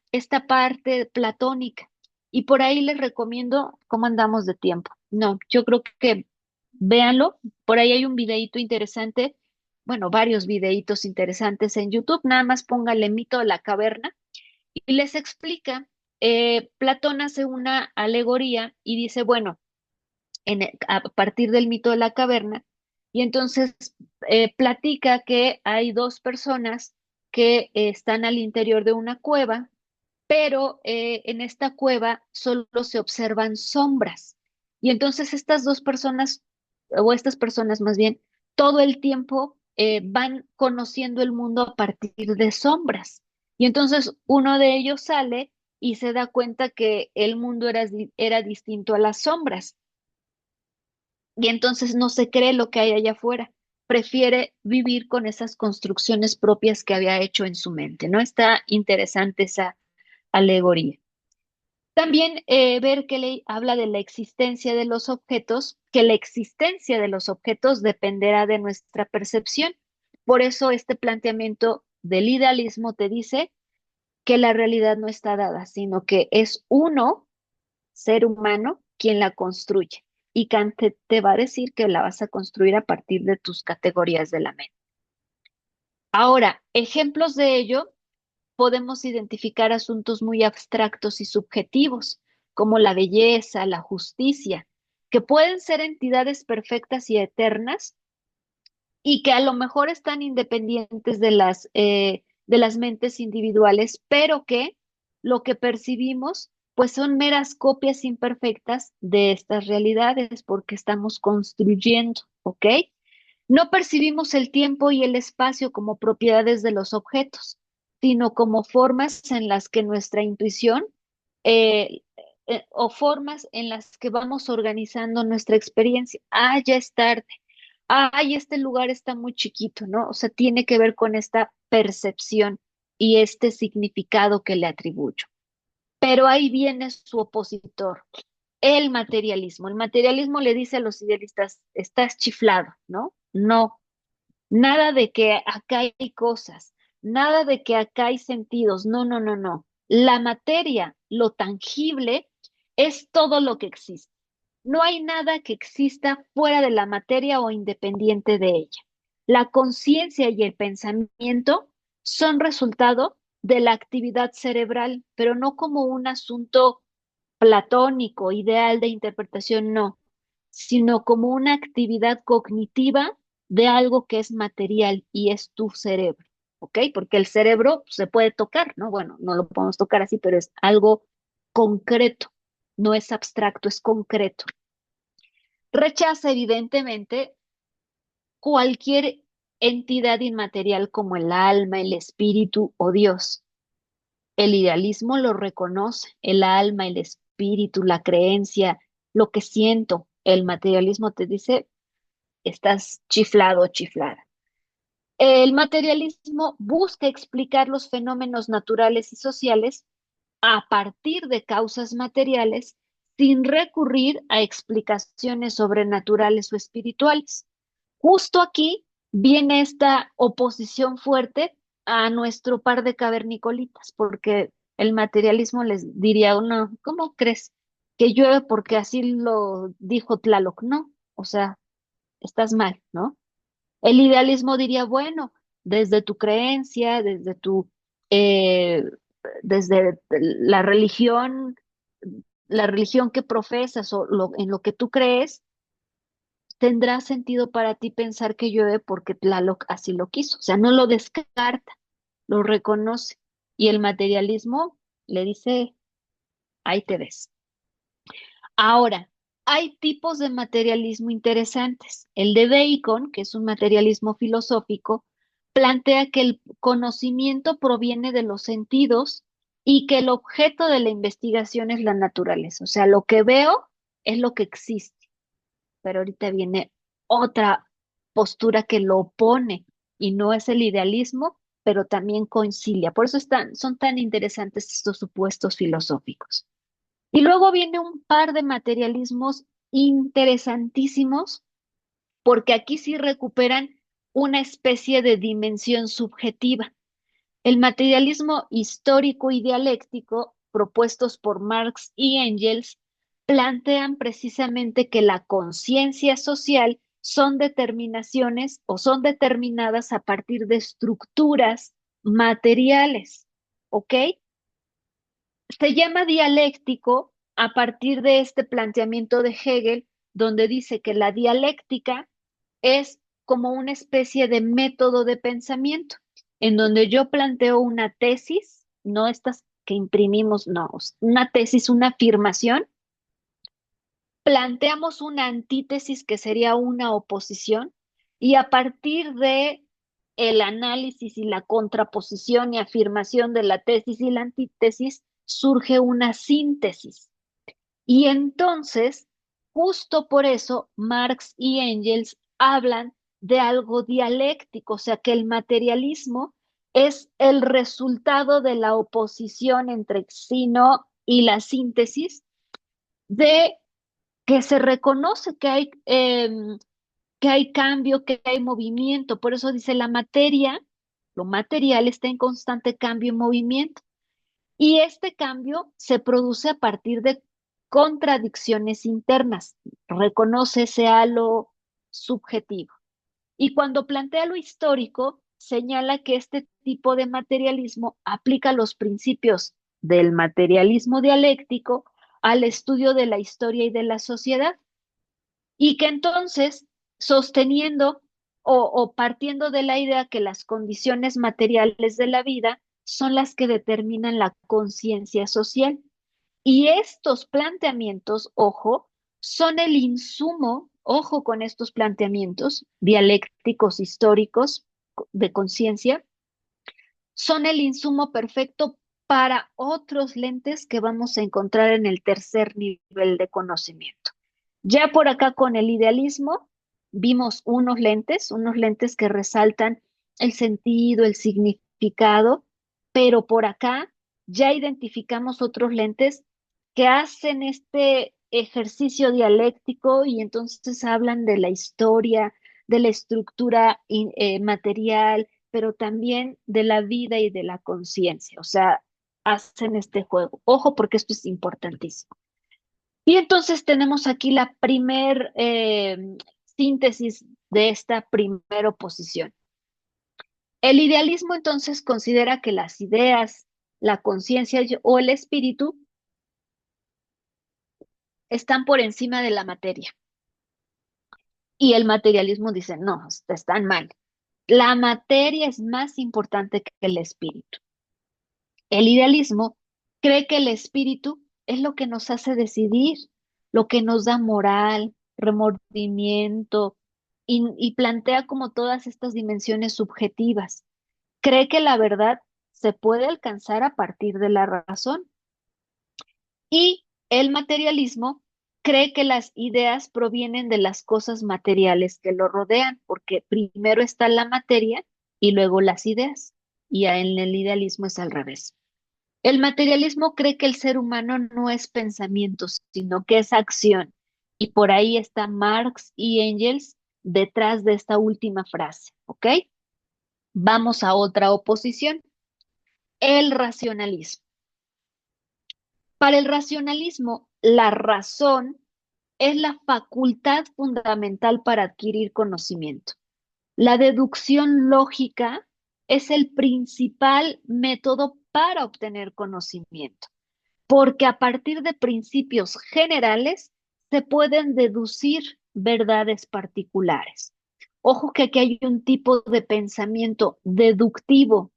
parte platónica. Y por ahí les recomiendo cómo andamos de tiempo. No, yo creo que véanlo. Por ahí hay un videíto interesante, bueno, varios videitos interesantes en YouTube. Nada más póngale mito de la caverna y les explica. Platón hace una alegoría y dice, bueno, a partir del mito de la caverna, y entonces platica que hay dos personas que están al interior de una cueva, pero en esta cueva solo se observan sombras. Y entonces estas dos personas, o estas personas más bien, todo el tiempo van conociendo el mundo a partir de sombras. Y entonces uno de ellos sale y se da cuenta que el mundo era distinto a las sombras y entonces no se cree lo que hay allá afuera. prefiere vivir con esas construcciones propias que había hecho en su mente, ¿no? Está interesante esa alegoría. También Berkeley habla de la existencia de los objetos, que la existencia de los objetos dependerá de nuestra percepción. Por eso este planteamiento del idealismo te dice que la realidad no está dada, sino que es uno, ser humano, quien la construye. Y Kant te va a decir que la vas a construir a partir de tus categorías de la mente. Ahora, ejemplos de ello, podemos identificar asuntos muy abstractos y subjetivos, como la belleza, la justicia, que pueden ser entidades perfectas y eternas y que a lo mejor están independientes de las mentes individuales, pero que lo que percibimos pues son meras copias imperfectas de estas realidades porque estamos construyendo, ¿ok? No percibimos el tiempo y el espacio como propiedades de los objetos, sino como formas en las que nuestra intuición eh, o formas en las que vamos organizando nuestra experiencia. Ah, ya es tarde. Ay, este lugar está muy chiquito, ¿no? O sea, tiene que ver con esta percepción y este significado que le atribuyo. Pero ahí viene su opositor, el materialismo. El materialismo le dice a los idealistas, estás chiflado, ¿no? No, nada de que acá hay cosas, nada de que acá hay sentidos. No, no, no, no. La materia, lo tangible, es todo lo que existe. No hay nada que exista fuera de la materia o independiente de ella. La conciencia y el pensamiento son resultado de la actividad cerebral, pero no como un asunto platónico, ideal de interpretación, no, sino como una actividad cognitiva de algo que es material y es tu cerebro, ¿ok? Porque el cerebro se puede tocar, ¿no? Bueno, no lo podemos tocar así, pero es algo concreto, no es abstracto, es concreto. Rechaza evidentemente cualquier entidad inmaterial como el alma, el espíritu o Dios. El idealismo lo reconoce, el alma, el espíritu, la creencia, lo que siento. El materialismo te dice, estás chiflado o chiflada. El materialismo busca explicar los fenómenos naturales y sociales a partir de causas materiales sin recurrir a explicaciones sobrenaturales o espirituales. Justo aquí viene esta oposición fuerte a nuestro par de cavernicolitas, porque el materialismo les diría, no, ¿cómo crees que llueve porque así lo dijo Tlaloc? No, o sea, estás mal, ¿no? El idealismo diría, bueno, desde tu creencia, eh, desde la religión que profesas o en lo que tú crees, tendrá sentido para ti pensar que llueve porque Tlaloc así lo quiso. O sea, no lo descarta, lo reconoce. Y el materialismo le dice, ahí te ves. Ahora, hay tipos de materialismo interesantes. El de Bacon, que es un materialismo filosófico, plantea que el conocimiento proviene de los sentidos y que el objeto de la investigación es la naturaleza. O sea, lo que veo es lo que existe. Pero ahorita viene otra postura que lo opone y no es el idealismo, pero también concilia. Por eso son tan interesantes estos supuestos filosóficos. Y luego viene un par de materialismos interesantísimos, porque aquí sí recuperan una especie de dimensión subjetiva. El materialismo histórico y dialéctico, propuestos por Marx y Engels, plantean precisamente que la conciencia social son determinaciones o son determinadas a partir de estructuras materiales, ¿ok? Se llama dialéctico a partir de este planteamiento de Hegel, donde dice que la dialéctica es como una especie de método de pensamiento, en donde yo planteo una tesis, no estas que imprimimos, no, una tesis, una afirmación, planteamos una antítesis que sería una oposición, y a partir de el análisis y la contraposición y afirmación de la tesis y la antítesis, surge una síntesis. Y entonces, justo por eso, Marx y Engels hablan de algo dialéctico, o sea que el materialismo es el resultado de la oposición entre sí no y la síntesis de que se reconoce que hay cambio, que hay movimiento. Por eso dice la materia, lo material está en constante cambio y movimiento. Y este cambio se produce a partir de contradicciones internas. Reconoce ese halo subjetivo. Y cuando plantea lo histórico, señala que este tipo de materialismo aplica los principios del materialismo dialéctico al estudio de la historia y de la sociedad, y que entonces, sosteniendo o partiendo de la idea que las condiciones materiales de la vida son las que determinan la conciencia social. Y estos planteamientos, ojo, son el insumo, ojo con estos planteamientos dialécticos históricos de conciencia, son el insumo perfecto para otros lentes que vamos a encontrar en el tercer nivel de conocimiento. Ya por acá con el idealismo vimos unos lentes que resaltan el sentido, el significado, pero por acá ya identificamos otros lentes que hacen este ejercicio dialéctico y entonces hablan de la historia, de la estructura material, pero también de la vida y de la conciencia. O sea, hacen este juego. Ojo, porque esto es importantísimo. Y entonces tenemos aquí la primer síntesis de esta primera oposición. El idealismo entonces considera que las ideas, la conciencia o el espíritu están por encima de la materia. Y el materialismo dice, no, están mal. La materia es más importante que el espíritu. El idealismo cree que el espíritu es lo que nos hace decidir, lo que nos da moral, remordimiento y plantea como todas estas dimensiones subjetivas. Cree que la verdad se puede alcanzar a partir de la razón. Y el materialismo cree que las ideas provienen de las cosas materiales que lo rodean, porque primero está la materia y luego las ideas. Y en el idealismo es al revés. El materialismo cree que el ser humano no es pensamiento, sino que es acción. Y por ahí está Marx y Engels detrás de esta última frase, ¿ok? Vamos a otra oposición, el racionalismo. Para el racionalismo, la razón es la facultad fundamental para adquirir conocimiento. La deducción lógica es el principal método para obtener conocimiento, porque a partir de principios generales se pueden deducir verdades particulares. Ojo que aquí hay un tipo de pensamiento deductivo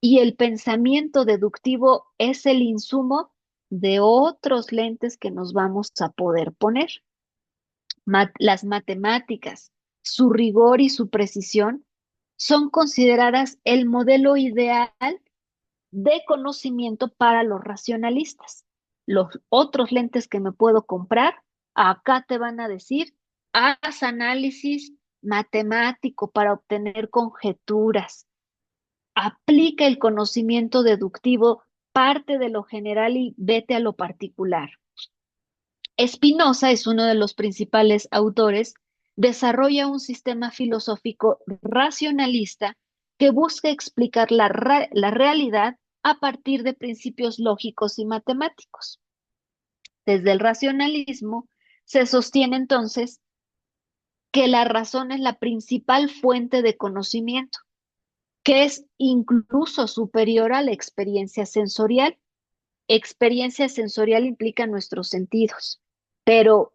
y el pensamiento deductivo es el insumo de otros lentes que nos vamos a poder poner. Las matemáticas, su rigor y su precisión son consideradas el modelo ideal de conocimiento para los racionalistas. Los otros lentes que me puedo comprar, acá te van a decir, haz análisis matemático para obtener conjeturas, aplica el conocimiento deductivo, parte de lo general y vete a lo particular. Spinoza es uno de los principales autores, desarrolla un sistema filosófico racionalista que busca explicar la realidad a partir de principios lógicos y matemáticos. Desde el racionalismo se sostiene entonces que la razón es la principal fuente de conocimiento, que es incluso superior a la experiencia sensorial. Experiencia sensorial implica nuestros sentidos, pero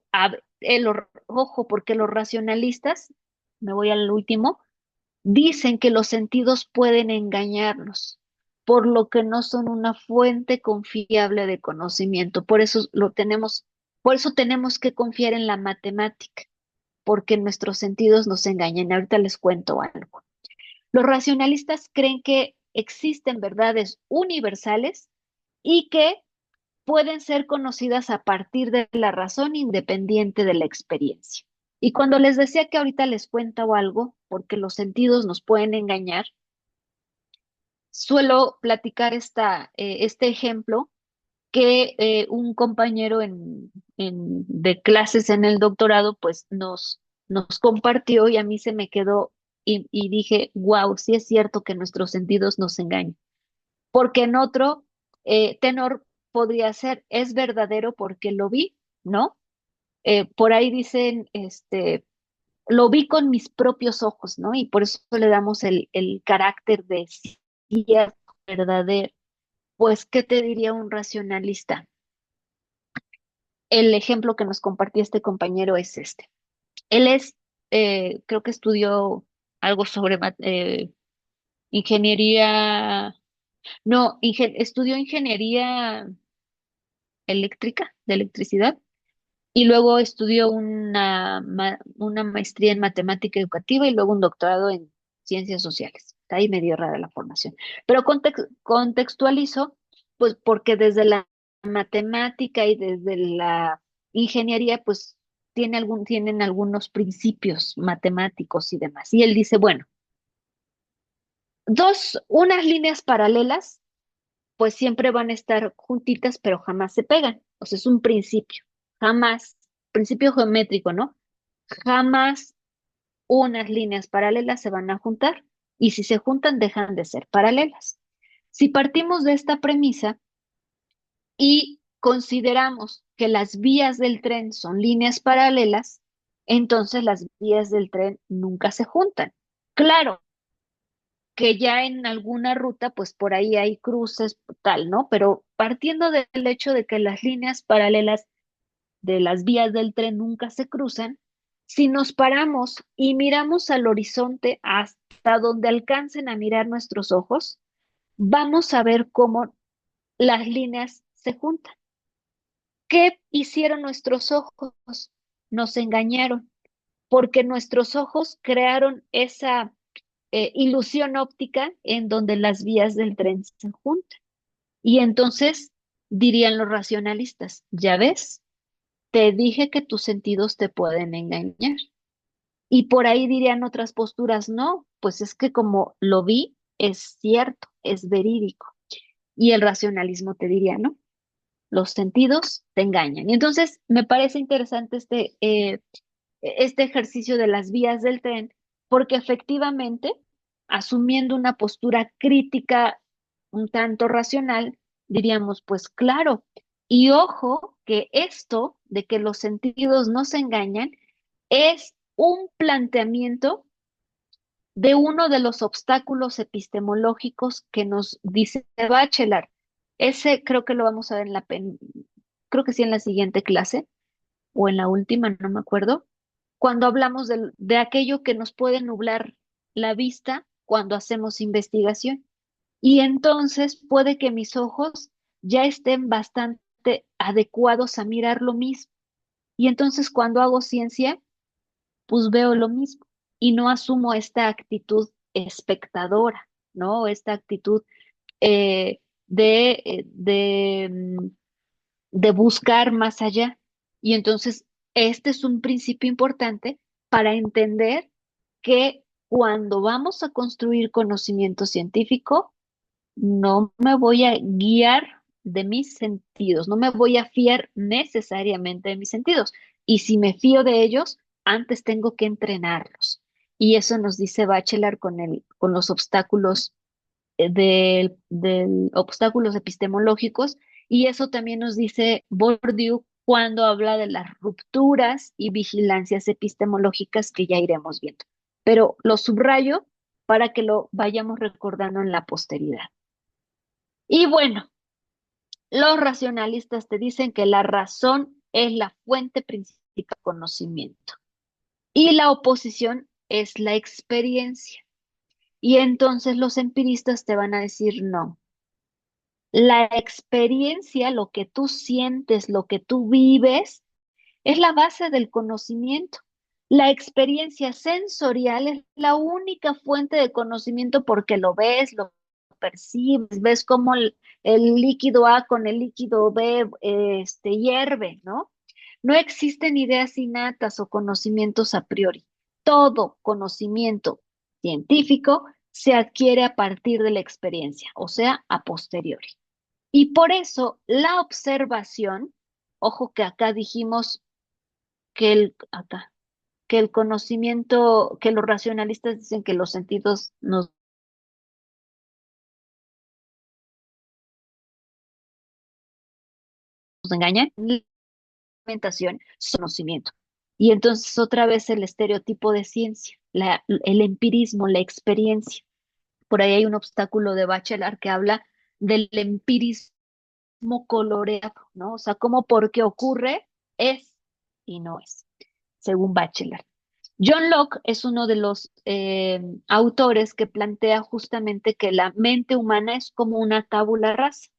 ojo, porque los racionalistas, me voy al último, dicen que los sentidos pueden engañarnos, por lo que no son una fuente confiable de conocimiento. Por eso tenemos que confiar en la matemática, porque nuestros sentidos nos engañan. Ahorita les cuento algo. Los racionalistas creen que existen verdades universales y que pueden ser conocidas a partir de la razón independiente de la experiencia. Y cuando les decía que ahorita les cuento algo, porque los sentidos nos pueden engañar, suelo platicar este ejemplo que un compañero de clases en el doctorado pues nos compartió y a mí se me quedó y dije, wow, sí es cierto que nuestros sentidos nos engañan. Porque en otro tenor podría ser, es verdadero porque lo vi, ¿no? Por ahí dicen, lo vi con mis propios ojos, ¿no? Y por eso le damos el carácter de cierto, verdadero. Pues, ¿qué te diría un racionalista? El ejemplo que nos compartió este compañero es este. Él creo que estudió algo sobre ingeniería, no, estudió ingeniería eléctrica, de electricidad, y luego estudió una maestría en matemática educativa y luego un doctorado en ciencias sociales. Está ahí medio rara la formación. Pero contextualizo, pues porque desde la matemática y desde la ingeniería, pues tienen algunos principios matemáticos y demás. Y él dice, bueno, unas líneas paralelas, pues siempre van a estar juntitas, pero jamás se pegan. O sea, es un principio. Jamás, principio geométrico, ¿no? Jamás unas líneas paralelas se van a juntar y si se juntan dejan de ser paralelas. Si partimos de esta premisa y consideramos que las vías del tren son líneas paralelas, entonces las vías del tren nunca se juntan. Claro que ya en alguna ruta, pues por ahí hay cruces, tal, ¿no? Pero partiendo del hecho de que las líneas paralelas de las vías del tren nunca se cruzan, si nos paramos y miramos al horizonte hasta donde alcancen a mirar nuestros ojos, vamos a ver cómo las líneas se juntan. ¿Qué hicieron nuestros ojos? Nos engañaron, porque nuestros ojos crearon esa ilusión óptica en donde las vías del tren se juntan. Y entonces dirían los racionalistas, ya ves, te dije que tus sentidos te pueden engañar. Y por ahí dirían otras posturas, no, pues es que como lo vi, es cierto, es verídico. Y el racionalismo te diría, no, los sentidos te engañan. Y entonces me parece interesante este ejercicio de las vías del tren, porque efectivamente, asumiendo una postura crítica un tanto racional, diríamos, pues claro, y ojo que esto de que los sentidos no se engañan es un planteamiento de uno de los obstáculos epistemológicos que nos dice Bachelard. Ese creo que lo vamos a ver creo que sí en la siguiente clase o en la última, no me acuerdo, cuando hablamos de aquello que nos puede nublar la vista cuando hacemos investigación. Y entonces puede que mis ojos ya estén bastante adecuados a mirar lo mismo. Y entonces cuando hago ciencia, pues veo lo mismo y no asumo esta actitud espectadora, ¿no? Esta actitud eh, de buscar más allá. Y entonces, este es un principio importante para entender que cuando vamos a construir conocimiento científico, no me voy a guiar de mis sentidos, no me voy a fiar necesariamente de mis sentidos. Y si me fío de ellos, antes tengo que entrenarlos. Y eso nos dice Bachelard con los obstáculos del obstáculos epistemológicos, y eso también nos dice Bourdieu cuando habla de las rupturas y vigilancias epistemológicas que ya iremos viendo. Pero lo subrayo para que lo vayamos recordando en la posteridad. Y bueno, los racionalistas te dicen que la razón es la fuente principal del conocimiento y la oposición es la experiencia. Y entonces los empiristas te van a decir no. La experiencia, lo que tú sientes, lo que tú vives, es la base del conocimiento. La experiencia sensorial es la única fuente de conocimiento porque lo ves, lo percibes, ves cómo el líquido A con el líquido B hierve, ¿no? No existen ideas innatas o conocimientos a priori. Todo conocimiento científico se adquiere a partir de la experiencia, o sea, a posteriori. Y por eso la observación, ojo que acá dijimos que el conocimiento, que los racionalistas dicen que los sentidos nos engañan, la alimentación es conocimiento. Y entonces otra vez el estereotipo de ciencia, el empirismo, la experiencia. Por ahí hay un obstáculo de Bachelard que habla del empirismo coloreado, ¿no? O sea, como porque ocurre es y no es, según Bachelard. John Locke es uno de los autores que plantea justamente que la mente humana es como una tabula rasa,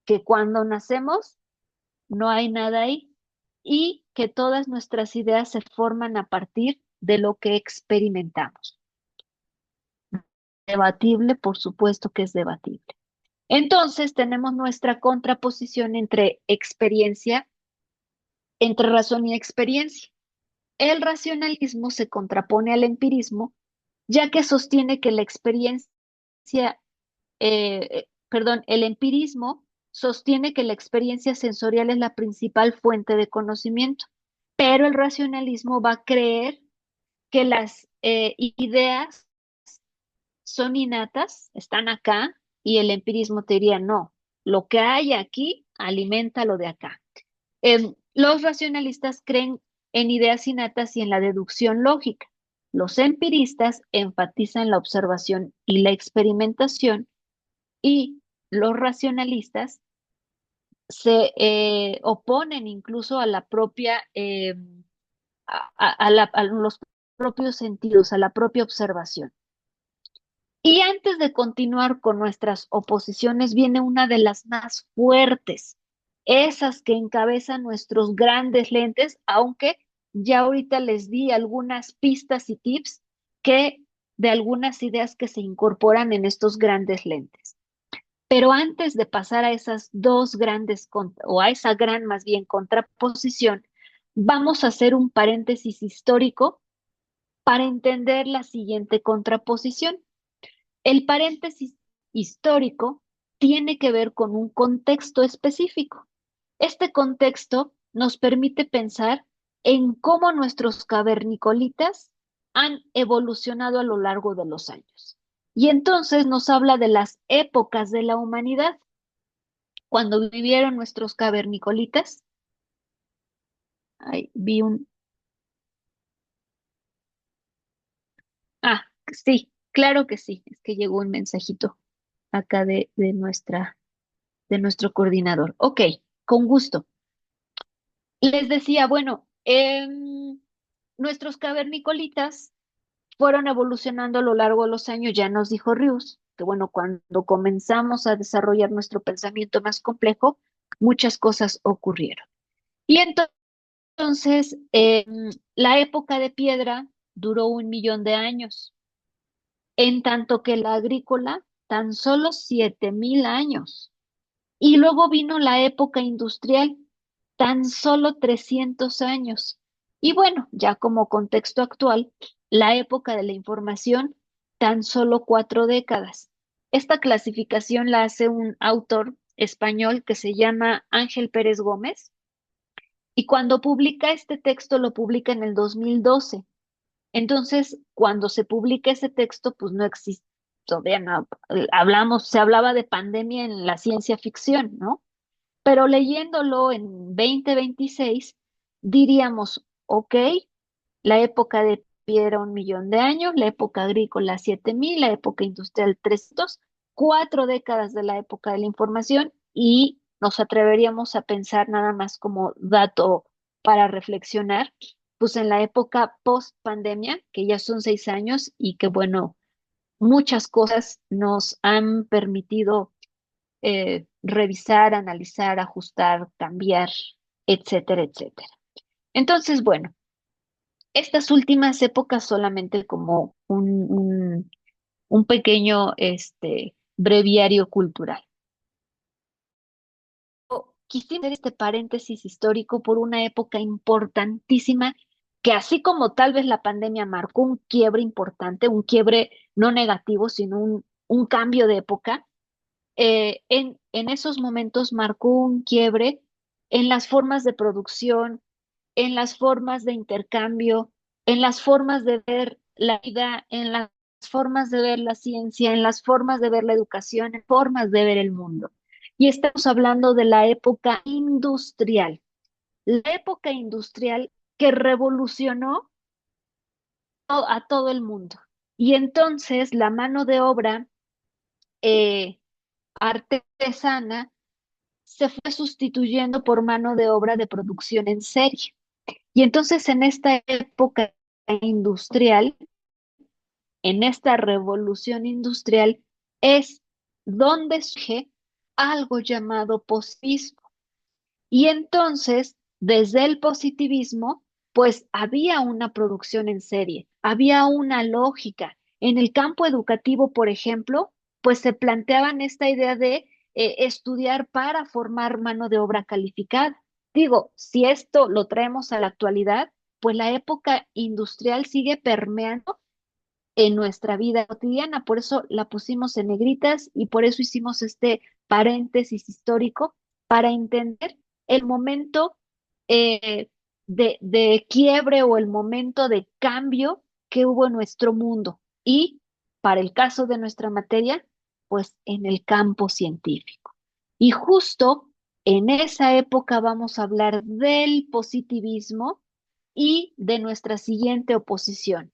que cuando nacemos no hay nada ahí y que todas nuestras ideas se forman a partir de lo que experimentamos. Debatible, por supuesto que es debatible. Entonces tenemos nuestra contraposición entre experiencia, entre razón y experiencia. El racionalismo se contrapone al empirismo, ya que sostiene que la experiencia, perdón, el empirismo sostiene que la experiencia sensorial es la principal fuente de conocimiento, pero el racionalismo va a creer que las ideas son innatas, están acá, y el empirismo te diría, no, lo que hay aquí alimenta lo de acá. Los racionalistas creen en ideas innatas y en la deducción lógica. Los empiristas enfatizan la observación y la experimentación y los racionalistas se oponen incluso a la propia, a los propios sentidos, a la propia observación. Y antes de continuar con nuestras oposiciones, viene una de las más fuertes, esas que encabezan nuestros grandes lentes, aunque ya ahorita les di algunas pistas y tips que de algunas ideas que se incorporan en estos grandes lentes. Pero antes de pasar a esas dos grandes, o a esa gran más bien contraposición, vamos a hacer un paréntesis histórico para entender la siguiente contraposición. El paréntesis histórico tiene que ver con un contexto específico. Este contexto nos permite pensar en cómo nuestros cavernicolitas han evolucionado a lo largo de los años. Y entonces nos habla de las épocas de la humanidad. Cuando vivieron nuestros cavernicolitas, ay, vi un... Ah, sí, claro que sí, es que llegó un mensajito acá de nuestro coordinador. Ok, con gusto. Les decía, bueno, nuestros cavernicolitas fueron evolucionando a lo largo de los años, ya nos dijo Rius, que bueno, cuando comenzamos a desarrollar nuestro pensamiento más complejo, muchas cosas ocurrieron. Y entonces, la época de piedra duró 1 millón de años, en tanto que la agrícola, tan solo 7.000 años. Y luego vino la época industrial, tan solo 300 años. Y bueno, ya como contexto actual, la época de la información, tan solo 4 décadas. Esta clasificación la hace un autor español que se llama Ángel Pérez Gómez y cuando publica este texto lo publica en el 2012. Entonces, cuando se publica ese texto, pues no existe, todavía no, se hablaba de pandemia en la ciencia ficción, ¿no? Pero leyéndolo en 2026, diríamos, ok, la época de piedra 1 millón de años, la época agrícola 7.000, la época industrial 300, 4 décadas de la época de la información y nos atreveríamos a pensar nada más como dato para reflexionar, pues en la época post pandemia, que ya son 6 años y que bueno, muchas cosas nos han permitido revisar, analizar, ajustar, cambiar, etcétera, etcétera. Entonces, bueno, estas últimas épocas solamente como un pequeño breviario cultural. quisimos hacer este paréntesis histórico por una época importantísima que así como tal vez la pandemia marcó un quiebre importante, un quiebre no negativo, sino un cambio de época, en esos momentos marcó un quiebre en las formas de producción, en las formas de intercambio, en las formas de ver la vida, en las formas de ver la ciencia, en las formas de ver la educación, en formas de ver el mundo. Y estamos hablando de la época industrial que revolucionó a todo el mundo. Y entonces la mano de obra eh, artesana se fue sustituyendo por mano de obra de producción en serie. Y entonces en esta época industrial, en esta revolución industrial, es donde surge algo llamado positivismo. Y entonces, desde el positivismo, pues había una producción en serie, había una lógica. En el campo educativo, por ejemplo, pues se planteaban esta idea de estudiar para formar mano de obra calificada. Digo, si esto lo traemos a la actualidad, pues la época industrial sigue permeando en nuestra vida cotidiana. Por eso la pusimos en negritas y por eso hicimos este paréntesis histórico para entender el momento de quiebre o el momento de cambio que hubo en nuestro mundo. Y para el caso de nuestra materia, pues en el campo científico. Y justo en esa época vamos a hablar del positivismo y de nuestra siguiente oposición,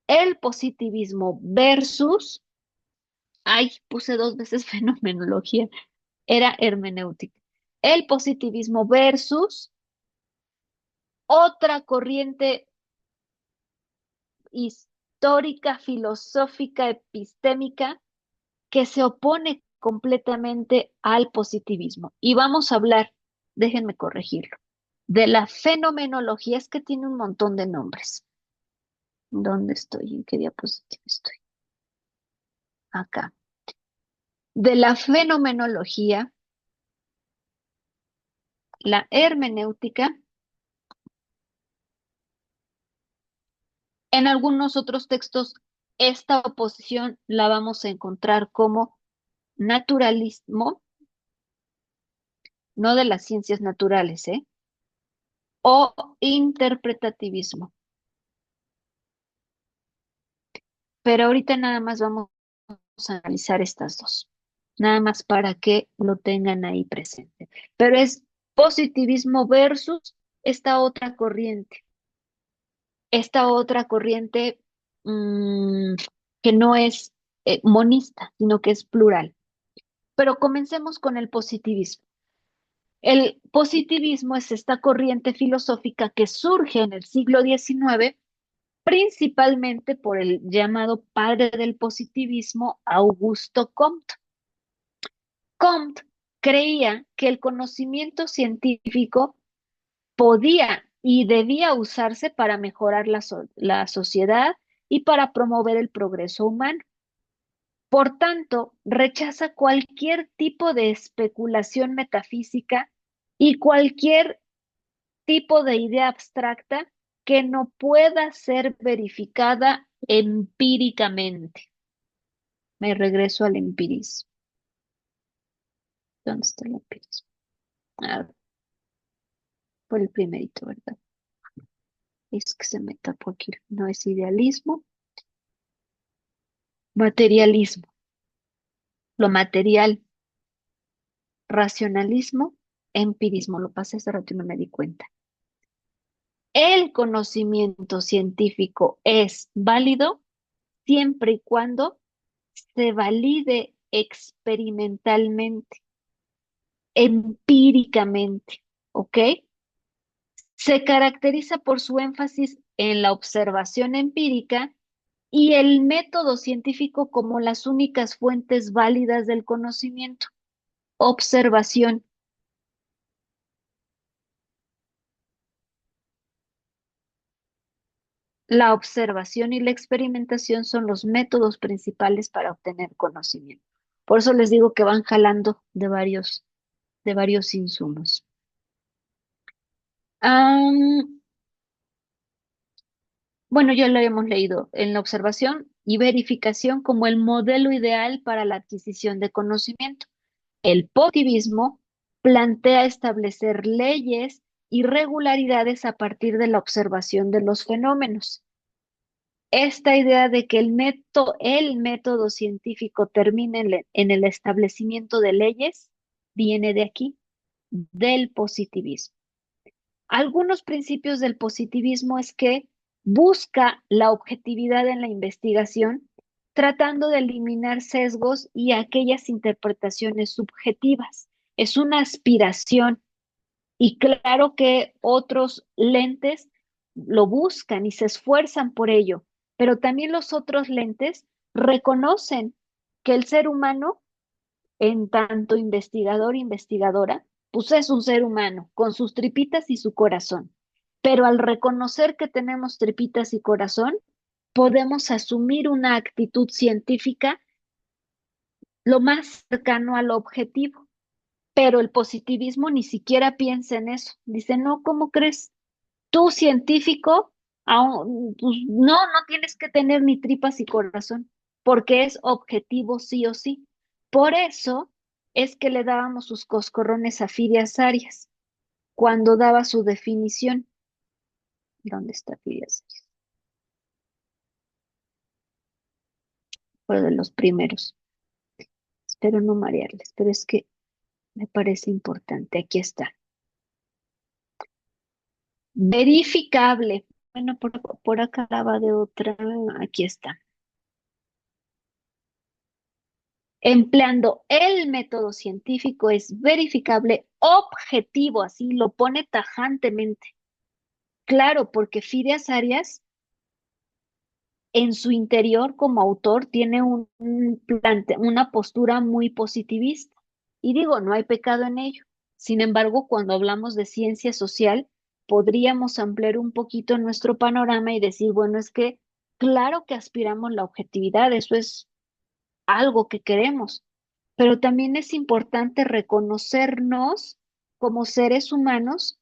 el positivismo versus, ay, puse dos veces fenomenología, era hermenéutica. El positivismo versus otra corriente histórica, filosófica, epistémica que se opone completamente al positivismo. Y vamos a hablar, déjenme corregirlo, de la fenomenología, es que tiene un montón de nombres. ¿Dónde estoy? ¿En qué diapositiva estoy? Acá. De la fenomenología, la hermenéutica. En algunos otros textos, esta oposición la vamos a encontrar como naturalismo, no de las ciencias naturales, ¿eh? O interpretativismo. Pero ahorita nada más vamos a analizar estas dos, nada más para que lo tengan ahí presente. Pero es positivismo versus esta otra corriente, esta otra corriente mm, que no es monista, sino que es plural. Pero comencemos con el positivismo. El positivismo es esta corriente filosófica que surge en el siglo XIX, principalmente por el llamado padre del positivismo, Augusto Comte. Comte creía que el conocimiento científico podía y debía usarse para mejorar la sociedad y para promover el progreso humano. Por tanto, rechaza cualquier tipo de especulación metafísica y cualquier tipo de idea abstracta que no pueda ser verificada empíricamente. Me regreso al empirismo. ¿Dónde está el empirismo? Ah, por el primerito, ¿verdad? Es que se me tapó aquí. No es idealismo, materialismo. Lo material, racionalismo, empirismo. Lo pasé hace rato y no me di cuenta. El conocimiento científico es válido siempre y cuando se valide experimentalmente, empíricamente, ¿ok? Se caracteriza por su énfasis en la observación empírica y el método científico como las únicas fuentes válidas del conocimiento. Observación. La observación y la experimentación son los métodos principales para obtener conocimiento. Por eso les digo que van jalando de varios insumos. Am, bueno, ya lo hemos leído en la observación y verificación como el modelo ideal para la adquisición de conocimiento. El positivismo plantea establecer leyes y regularidades a partir de la observación de los fenómenos. Esta idea de que el método científico termine en el establecimiento de leyes viene de aquí, del positivismo. Algunos principios del positivismo es que busca la objetividad en la investigación, tratando de eliminar sesgos y aquellas interpretaciones subjetivas. Es una aspiración y claro que otros lentes lo buscan y se esfuerzan por ello, pero también los otros lentes reconocen que el ser humano, en tanto investigador e investigadora, pues es un ser humano con sus tripitas y su corazón. Pero al reconocer que tenemos tripitas y corazón, podemos asumir una actitud científica lo más cercano al objetivo. Pero el positivismo ni siquiera piensa en eso. Dice, no, ¿cómo crees? Tú científico, pues no tienes que tener ni tripas y corazón, porque es objetivo sí o sí. Por eso es que le dábamos sus coscorrones a Fidias Arias cuando daba su definición. ¿Dónde está Fidias Arias? Fue de los primeros. Espero no marearles, pero es que me parece importante. Aquí está. Verificable. Bueno, por acá la va de otra. Aquí está. Empleando el método científico es verificable, objetivo, así lo pone tajantemente. Claro, porque Fidias Arias en su interior como autor tiene una postura muy positivista. Y digo, no hay pecado en ello. Sin embargo, cuando hablamos de ciencia social, podríamos ampliar un poquito nuestro panorama y decir, bueno, es que claro que aspiramos la objetividad, eso es algo que queremos, pero también es importante reconocernos como seres humanos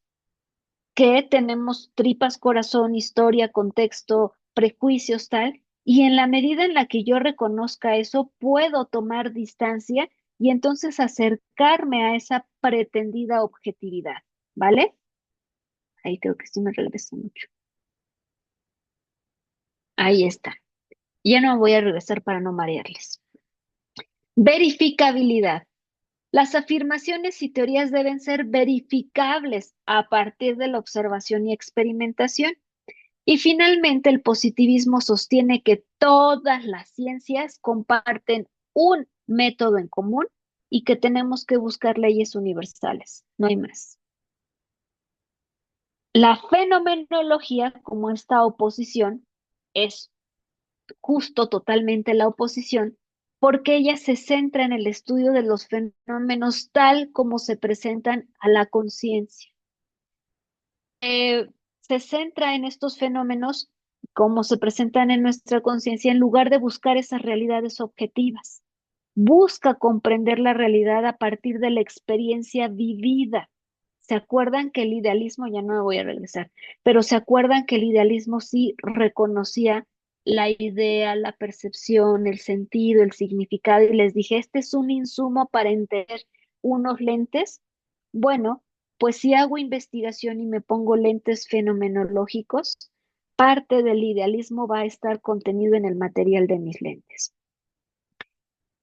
que tenemos tripas, corazón, historia, contexto, prejuicios, tal, y en la medida en la que yo reconozca eso, puedo tomar distancia y entonces acercarme a esa pretendida objetividad, ¿vale? Ahí creo que sí me regreso mucho. Ahí está. Ya no me voy a regresar para no marearles. Verificabilidad. Las afirmaciones y teorías deben ser verificables a partir de la observación y experimentación. Y finalmente, el positivismo sostiene que todas las ciencias comparten un método en común y que tenemos que buscar leyes universales, no hay más. La fenomenología, como esta oposición, es justo totalmente la oposición, porque ella se centra en el estudio de los fenómenos tal como se presentan a la conciencia. Se centra en estos fenómenos como se presentan en nuestra conciencia en lugar de buscar esas realidades objetivas. Busca comprender la realidad a partir de la experiencia vivida. ¿Se acuerdan que el idealismo, ya no me voy a regresar, pero se acuerdan que el idealismo sí reconocía la idea, la percepción, el sentido, el significado? Y les dije, este es un insumo para entender unos lentes. Bueno, pues si hago investigación y me pongo lentes fenomenológicos, parte del idealismo va a estar contenido en el material de mis lentes.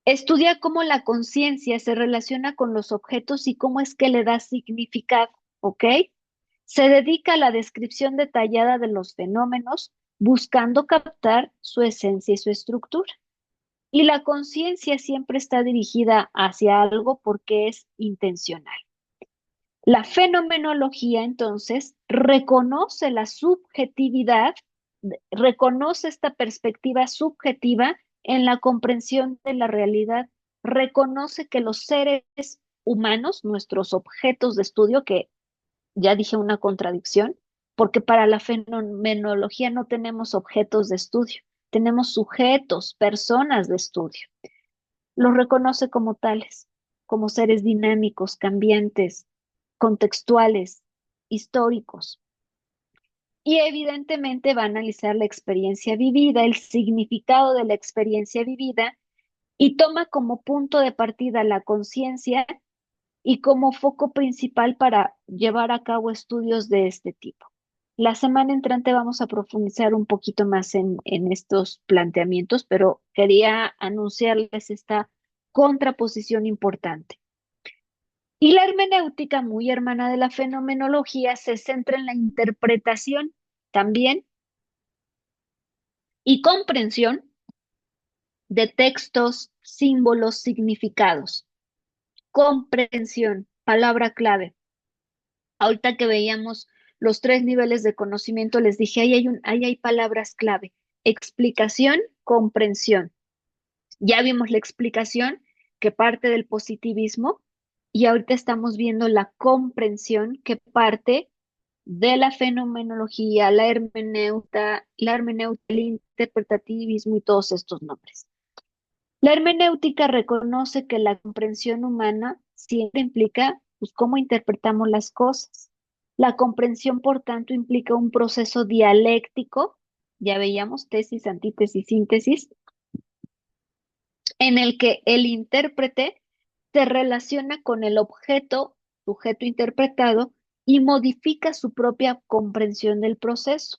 Estudia cómo la conciencia se relaciona con los objetos y cómo es que le da significado, ¿ok? Se dedica a la descripción detallada de los fenómenos, buscando captar su esencia y su estructura. Y la conciencia siempre está dirigida hacia algo porque es intencional. La fenomenología, entonces, reconoce la subjetividad, reconoce esta perspectiva subjetiva en la comprensión de la realidad, reconoce que los seres humanos, nuestros objetos de estudio, que ya dije una contradicción, porque para la fenomenología no tenemos objetos de estudio, tenemos sujetos, personas de estudio, los reconoce como tales. como seres dinámicos, cambiantes, contextuales, históricos. Y evidentemente va a analizar la experiencia vivida, el significado de la experiencia vivida, y toma como punto de partida la conciencia y como foco principal para llevar a cabo estudios de este tipo. La semana entrante vamos a profundizar un poquito más en estos planteamientos, pero quería anunciarles esta contraposición importante. Y la hermenéutica, muy hermana de la fenomenología, se centra en la interpretación también y comprensión de textos, símbolos, significados. Comprensión, palabra clave. Ahorita que veíamos los tres niveles de conocimiento, les dije, ahí hay palabras clave. Explicación, comprensión. Ya vimos la explicación que parte del positivismo y ahorita estamos viendo la comprensión que parte de la fenomenología, la hermenéutica, el interpretativismo y todos estos nombres. La hermenéutica reconoce que la comprensión humana siempre implica, pues, cómo interpretamos las cosas. La comprensión, por tanto, implica un proceso dialéctico, ya veíamos tesis, antítesis, síntesis, en el que el intérprete se relaciona con el objeto, sujeto interpretado, y modifica su propia comprensión del proceso.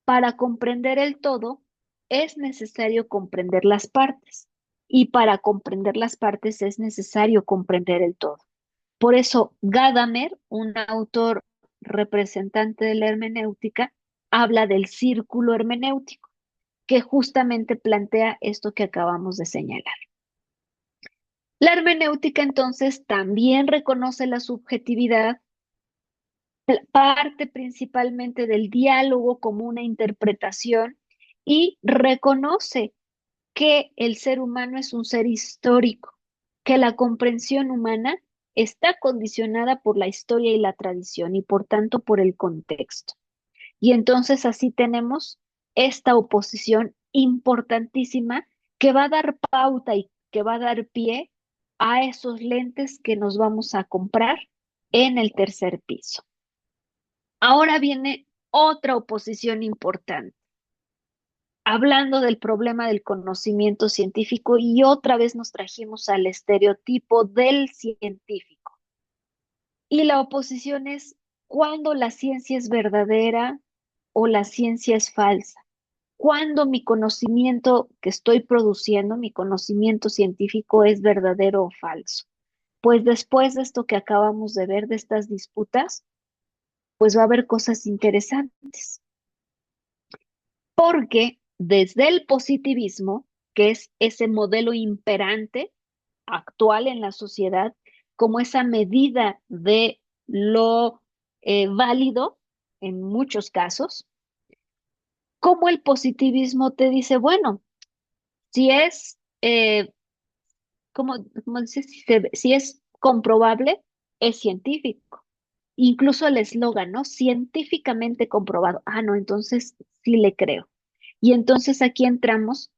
Para comprender el todo, es necesario comprender las partes, y para comprender las partes es necesario comprender el todo. Por eso, Gadamer, un autor representante de la hermenéutica, habla del círculo hermenéutico, que justamente plantea esto que acabamos de señalar. La hermenéutica entonces también reconoce la subjetividad, parte principalmente del diálogo como una interpretación y reconoce que el ser humano es un ser histórico, que la comprensión humana está condicionada por la historia y la tradición y por tanto por el contexto. Y entonces así tenemos esta oposición importantísima que va a dar pauta y que va a dar pie a esos lentes que nos vamos a comprar en el tercer piso. Ahora viene otra oposición importante, hablando del problema del conocimiento científico y otra vez nos trajimos al estereotipo del científico. Y la oposición es cuando la ciencia es verdadera o la ciencia es falsa. Cuando mi conocimiento que estoy produciendo, mi conocimiento científico es verdadero o falso. Pues después de esto que acabamos de ver, de estas disputas, pues va a haber cosas interesantes. Porque desde el positivismo, que es ese modelo imperante actual en la sociedad, como esa medida de lo válido en muchos casos, como el positivismo te dice, bueno, si es, como dice, si es comprobable, es científico. Incluso el eslogan, ¿no? Científicamente comprobado. Ah, no, entonces sí le creo. Y entonces aquí entramos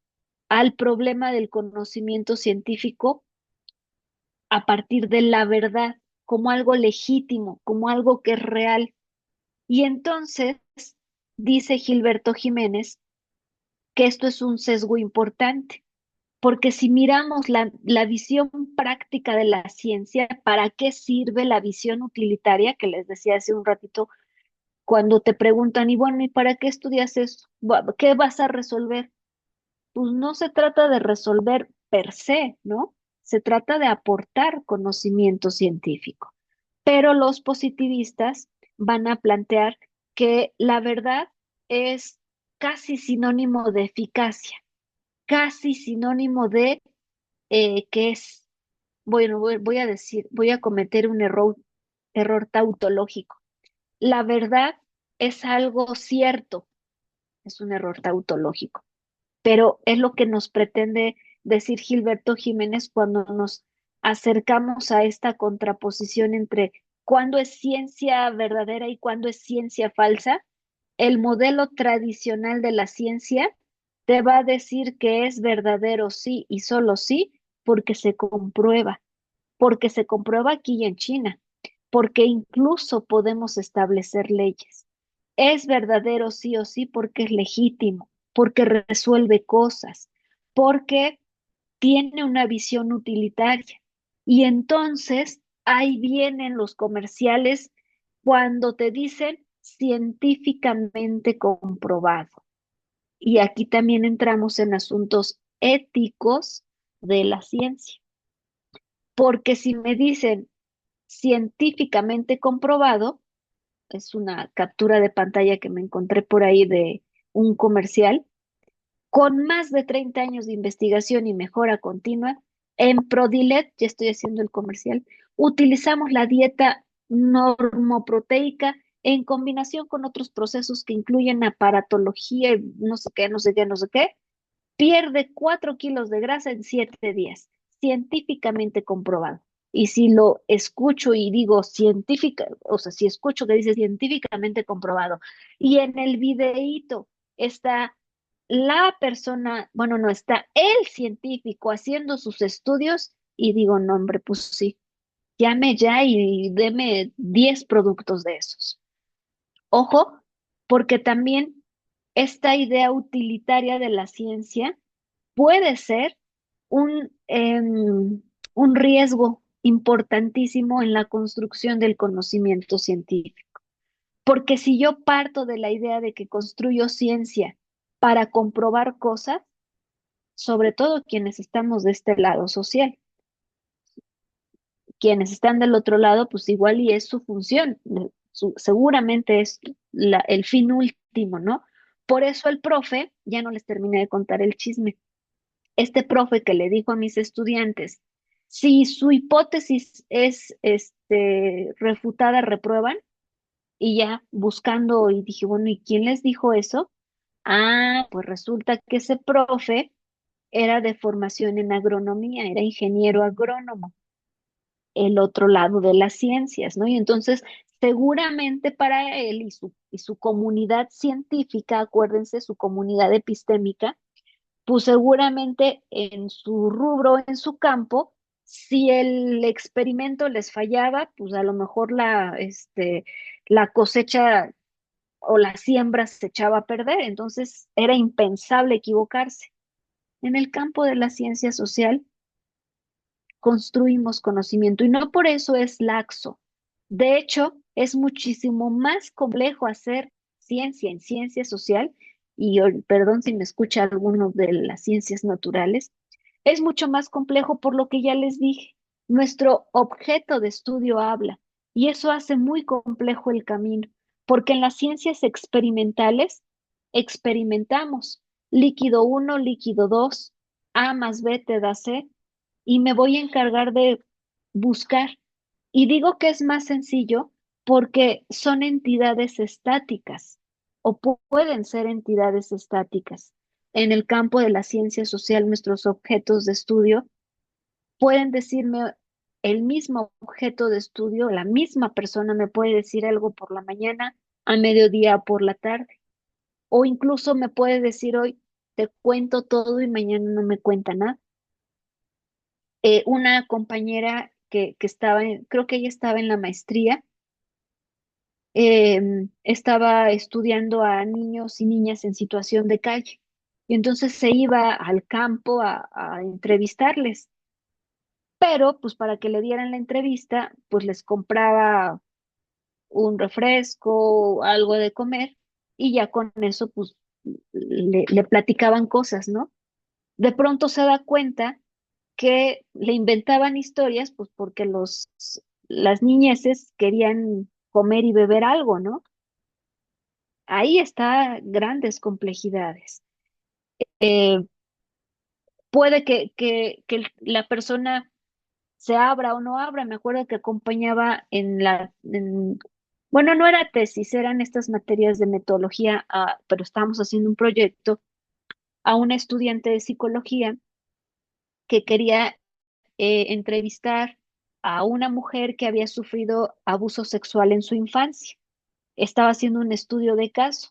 al problema del conocimiento científico a partir de la verdad, como algo legítimo, como algo que es real. Y entonces dice Gilberto Jiménez que esto es un sesgo importante, porque si miramos la visión práctica de la ciencia, ¿para qué sirve la visión utilitaria que les decía hace un ratito? Cuando te preguntan, y bueno, ¿y para qué estudias eso? ¿Qué vas a resolver? Pues no se trata de resolver per se, ¿no? Se trata de aportar conocimiento científico. Pero los positivistas van a plantear que la verdad es casi sinónimo de eficacia, casi sinónimo de que es, bueno, voy a decir, voy a cometer un error tautológico. La verdad es algo cierto, es un error tautológico, pero es lo que nos pretende decir Gilberto Jiménez cuando nos acercamos a esta contraposición entre cuándo es ciencia verdadera y cuándo es ciencia falsa. El modelo tradicional de la ciencia te va a decir que es verdadero sí y solo sí porque se comprueba. porque se comprueba aquí y en China, porque incluso podemos establecer leyes. Es verdadero sí o sí porque es legítimo, porque resuelve cosas, porque tiene una visión utilitaria. Y entonces ahí vienen los comerciales cuando te dicen científicamente comprobado. Y aquí también entramos en asuntos éticos de la ciencia, porque si me dicen científicamente comprobado, es una captura de pantalla que me encontré por ahí de un comercial, con más de 30 años de investigación y mejora continua, en Prodilet, ya estoy haciendo el comercial, utilizamos la dieta normoproteica en combinación con otros procesos que incluyen aparatología, y no sé qué, no sé qué, no sé qué, pierde 4 kilos de grasa en 7 días, científicamente comprobado. Y si lo escucho y digo científica, o sea, si escucho que dice científicamente comprobado, y en el videíto está la persona, bueno, no está el científico haciendo sus estudios, y digo, no, hombre, pues sí, llame ya y deme 10 productos de esos. Ojo, porque también esta idea utilitaria de la ciencia puede ser un riesgo importantísimo en la construcción del conocimiento científico. Porque si yo parto de la idea de que construyo ciencia para comprobar cosas, sobre todo quienes estamos de este lado social, quienes están del otro lado, pues igual y es su función, seguramente es el fin último, ¿no? Por eso el profe, ya no les terminé de contar el chisme, este profe que le dijo a mis estudiantes, si su hipótesis es refutada, reprueban, y ya buscando y dije, bueno, ¿y quién les dijo eso? Ah, pues resulta que ese profe era de formación en agronomía, era ingeniero agrónomo, el otro lado de las ciencias, ¿no? Y entonces, seguramente para él y su comunidad científica, acuérdense, su comunidad epistémica, pues seguramente en su rubro, en su campo, si el experimento les fallaba, pues a lo mejor la cosecha o la siembra se echaba a perder, entonces era impensable equivocarse. En el campo de la ciencia social construimos conocimiento y no por eso es laxo. De hecho, es muchísimo más complejo hacer ciencia en ciencia social y perdón si me escucha alguno de las ciencias naturales, es mucho más complejo por lo que ya les dije. Nuestro objeto de estudio habla y eso hace muy complejo el camino, porque en las ciencias experimentales experimentamos líquido uno, líquido 2, A más B te da C, y me voy a encargar de buscar. Y digo que es más sencillo porque son entidades estáticas o pueden ser entidades estáticas. En el campo de la ciencia social, nuestros objetos de estudio pueden decirme el mismo objeto de estudio, la misma persona me puede decir algo por la mañana, a mediodía, por la tarde, o incluso me puede decir hoy, te cuento todo y mañana no me cuenta nada. Una compañera que estaba, creo que ella estaba en la maestría, estaba estudiando a niños y niñas en situación de calle. Y entonces se iba al campo a entrevistarles, pero pues para que le dieran la entrevista, pues les compraba un refresco, algo de comer, y ya con eso pues le platicaban cosas, ¿no? De pronto se da cuenta que le inventaban historias, pues porque las niñeces querían comer y beber algo, ¿no? Ahí está grandes complejidades. Eh, puede que la persona se abra o no abra. Me acuerdo que acompañaba bueno, no era tesis, eran estas materias de metodología, pero estábamos haciendo un proyecto a una estudiante de psicología que quería entrevistar a una mujer que había sufrido abuso sexual en su infancia. Estaba haciendo un estudio de caso.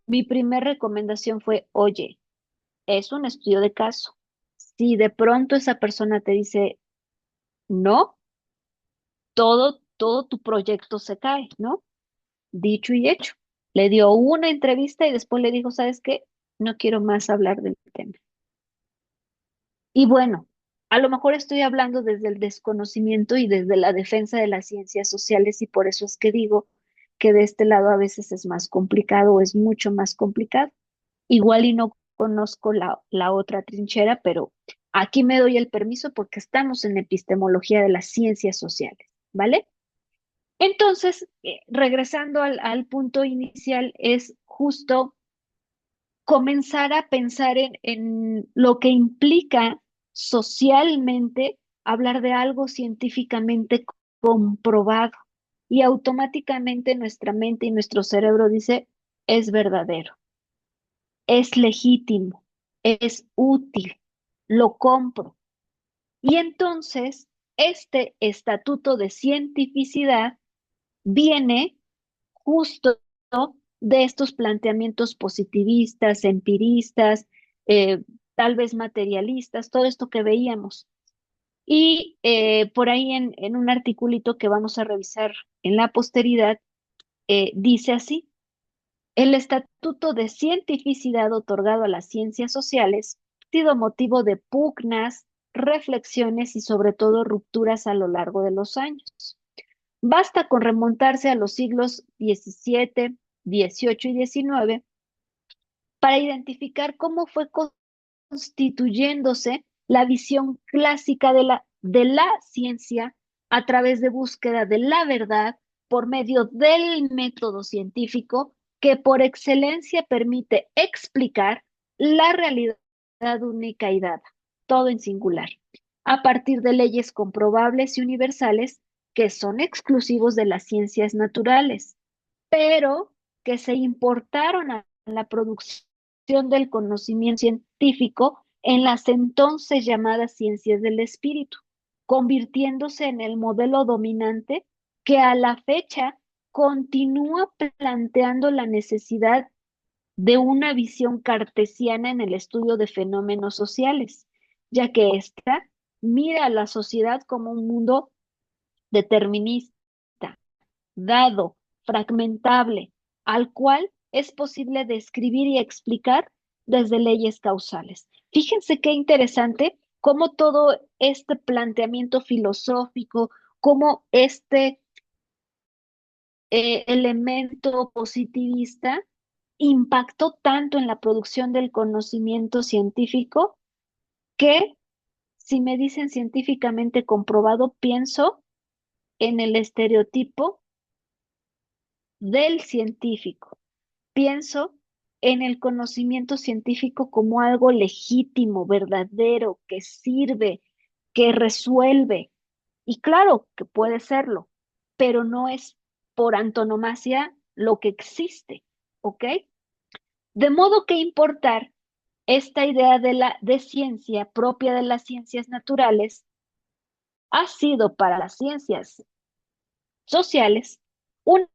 Mi primer recomendación fue, oye, es un estudio de caso. Si de pronto esa persona te dice, no, todo tu proyecto se cae, ¿no? Dicho y hecho. Le dio una entrevista y después le dijo, ¿sabes qué? No quiero más hablar del tema. Y bueno, a lo mejor estoy hablando desde el desconocimiento y desde la defensa de las ciencias sociales y por eso es que digo que de este lado a veces es más complicado o es mucho más complicado. Igual y no conozco la otra trinchera, pero aquí me doy el permiso porque estamos en epistemología de las ciencias sociales, ¿vale? Entonces, regresando al punto inicial, es justo comenzar a pensar en lo que implica socialmente hablar de algo científicamente comprobado. Y automáticamente nuestra mente y nuestro cerebro dice, es verdadero, es legítimo, es útil, lo compro. Y entonces, este estatuto de cientificidad viene justo de estos planteamientos positivistas, empiristas, tal vez materialistas, todo esto que veíamos. Y por ahí en un articulito que vamos a revisar en la posteridad, dice así, el estatuto de cientificidad otorgado a las ciencias sociales ha sido motivo de pugnas, reflexiones y sobre todo rupturas a lo largo de los años. Basta con remontarse a los siglos XVII, XVIII y XIX para identificar cómo fue constituyéndose la visión clásica de la ciencia a través de búsqueda de la verdad por medio del método científico que por excelencia permite explicar la realidad única y dada, todo en singular, a partir de leyes comprobables y universales que son exclusivos de las ciencias naturales, pero que se importaron a la producción del conocimiento científico en las entonces llamadas ciencias del espíritu, convirtiéndose en el modelo dominante que a la fecha continúa planteando la necesidad de una visión cartesiana en el estudio de fenómenos sociales, ya que ésta mira a la sociedad como un mundo determinista, dado, fragmentable, al cual es posible describir y explicar desde leyes causales. Fíjense qué interesante cómo todo este planteamiento filosófico, cómo este elemento positivista impactó tanto en la producción del conocimiento científico que, si me dicen científicamente comprobado, pienso en el estereotipo del científico. Pienso en el conocimiento científico como algo legítimo, verdadero, que sirve, que resuelve. Y claro que puede serlo, pero no es por antonomasia lo que existe, ¿ok? De modo que importar esta idea de ciencia propia de las ciencias naturales ha sido para las ciencias sociales una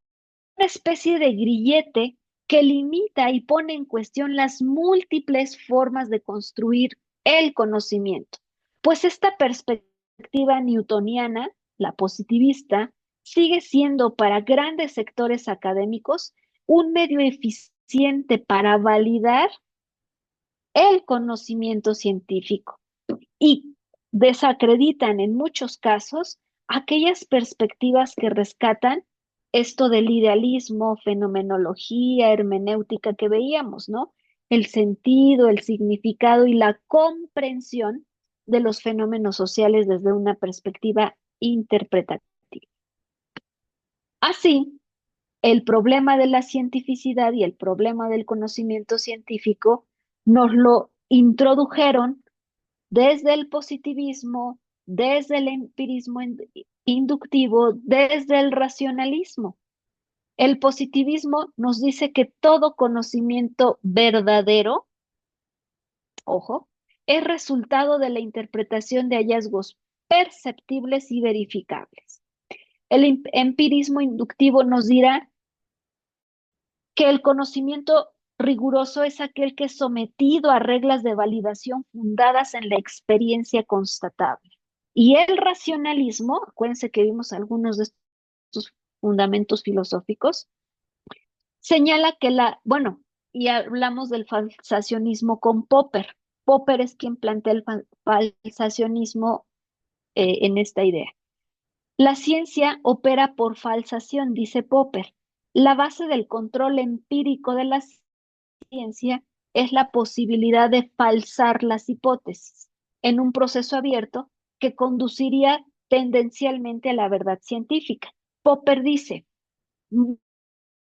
especie de grillete que limita y pone en cuestión las múltiples formas de construir el conocimiento. Pues esta perspectiva newtoniana, la positivista, sigue siendo para grandes sectores académicos un medio eficiente para validar el conocimiento científico y desacreditan en muchos casos aquellas perspectivas que rescatan esto del idealismo, fenomenología, hermenéutica que veíamos, ¿no? El sentido, el significado y la comprensión de los fenómenos sociales desde una perspectiva interpretativa. Así, el problema de la cientificidad y el problema del conocimiento científico nos lo introdujeron desde el positivismo, desde el empirismo inductivo, desde el racionalismo. El positivismo nos dice que todo conocimiento verdadero, ojo, es resultado de la interpretación de hallazgos perceptibles y verificables. El empirismo inductivo nos dirá que el conocimiento riguroso es aquel que es sometido a reglas de validación fundadas en la experiencia constatable. Y el racionalismo, acuérdense que vimos algunos de estos fundamentos filosóficos, señala que bueno, y hablamos del falsacionismo con Popper. Popper es quien plantea el falsacionismo en esta idea. La ciencia opera por falsación, dice Popper. La base del control empírico de la ciencia es la posibilidad de falsar las hipótesis en un proceso abierto que conduciría tendencialmente a la verdad científica. Popper dice,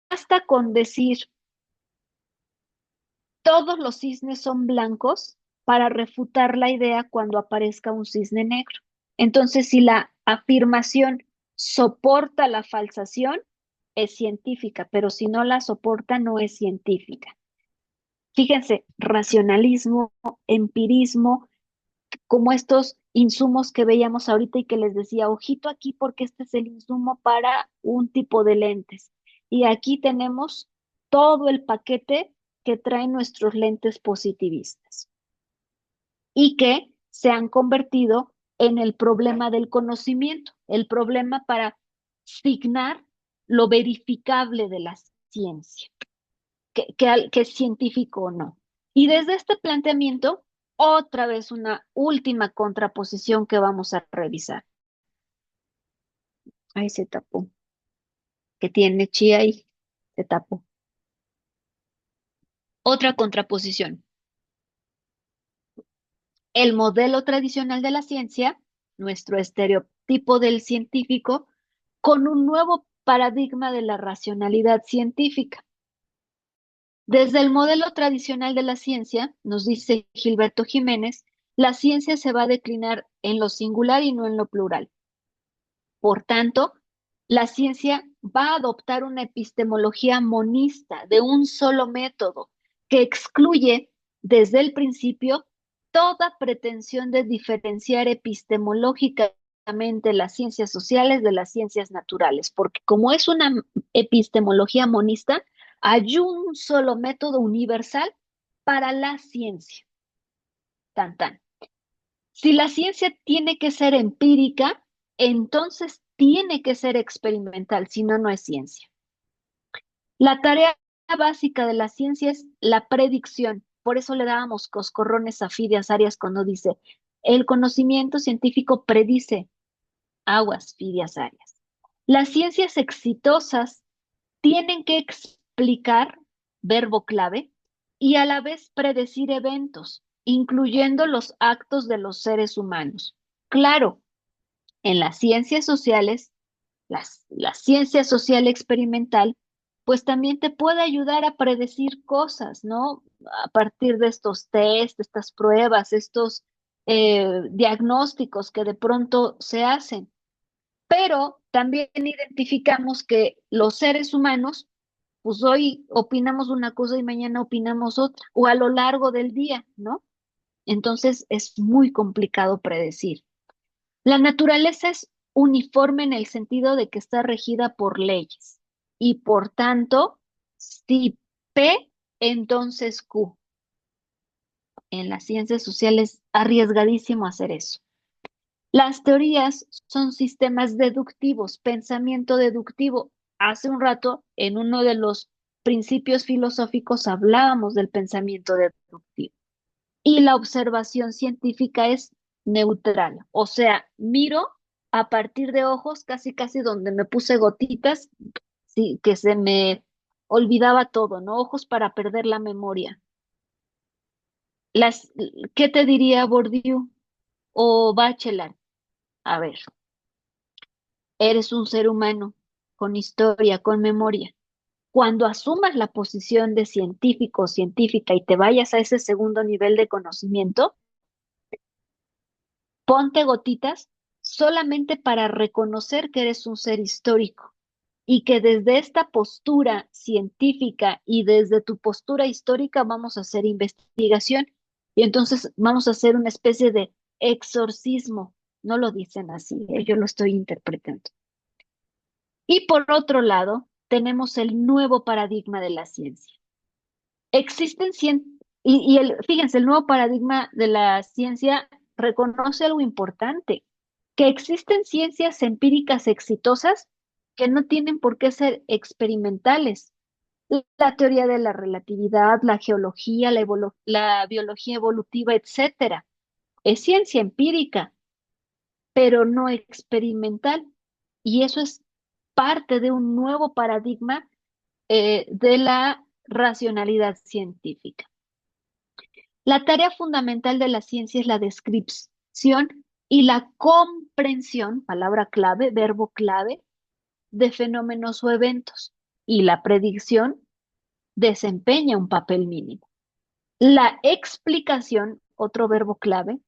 basta con decir todos los cisnes son blancos para refutar la idea cuando aparezca un cisne negro. Entonces, si la afirmación soporta la falsación, es científica, pero si no la soporta, no es científica. Fíjense, racionalismo, empirismo, como estos insumos que veíamos ahorita y que les decía, ojito aquí porque este es el insumo para un tipo de lentes. Y aquí tenemos todo el paquete que traen nuestros lentes positivistas y que se han convertido en el problema del conocimiento, el problema para signar lo verificable de la ciencia, que es científico o no. Y desde este planteamiento, otra vez una última contraposición que vamos a revisar. Ahí se tapó, que tiene chía ahí, se tapó. Otra contraposición. El modelo tradicional de la ciencia, nuestro estereotipo del científico, con un nuevo paradigma de la racionalidad científica. Desde el modelo tradicional de la ciencia, nos dice Gilberto Jiménez, la ciencia se va a declinar en lo singular y no en lo plural. Por tanto, la ciencia va a adoptar una epistemología monista de un solo método que excluye desde el principio toda pretensión de diferenciar epistemológicamente las ciencias sociales de las ciencias naturales, porque como es una epistemología monista, hay un solo método universal para la ciencia. Tan, tan. Si la ciencia tiene que ser empírica, entonces tiene que ser experimental, si no, no es ciencia. La tarea básica de la ciencia es la predicción. Por eso le dábamos coscorrones a Fidias Arias cuando dice, el conocimiento científico predice aguas, Fidias Arias. Las ciencias exitosas tienen que explicar, verbo clave, y a la vez predecir eventos, incluyendo los actos de los seres humanos. Claro, en las ciencias sociales, la ciencia social experimental, pues también te puede ayudar a predecir cosas, ¿no? A partir de estos test, estas pruebas, estos diagnósticos que de pronto se hacen. Pero también identificamos que los seres humanos, pues hoy opinamos una cosa y mañana opinamos otra, o a lo largo del día, ¿no? Entonces es muy complicado predecir. La naturaleza es uniforme en el sentido de que está regida por leyes y por tanto, si P, entonces Q. En las ciencias sociales, arriesgadísimo hacer eso. Las teorías son sistemas deductivos, pensamiento deductivo. Hace un rato, en uno de los principios filosóficos, hablábamos del pensamiento deductivo. Y la observación científica es neutral, o sea, miro a partir de ojos casi casi donde me puse gotitas, sí, que se me olvidaba todo, ¿no? Ojos para perder la memoria. Las, ¿Qué te diría Bourdieu o Bachelard? A ver, eres un ser humano con historia, con memoria. Cuando asumas la posición de científico o científica y te vayas a ese segundo nivel de conocimiento, ponte gotitas solamente para reconocer que eres un ser histórico y que desde esta postura científica y desde tu postura histórica vamos a hacer investigación y entonces vamos a hacer una especie de exorcismo. No lo dicen así, yo lo estoy interpretando. Y por otro lado, tenemos el nuevo paradigma de la ciencia. Existen fíjense, el nuevo paradigma de la ciencia reconoce algo importante. Que existen ciencias empíricas exitosas que no tienen por qué ser experimentales. La teoría de la relatividad, la geología, la biología evolutiva, etcétera. Es ciencia empírica, pero no experimental. Y eso es parte de un nuevo paradigma de la racionalidad científica. La tarea fundamental de la ciencia es la descripción y la comprensión, palabra clave, verbo clave, de fenómenos o eventos. Y la predicción desempeña un papel mínimo. La explicación, otro verbo clave,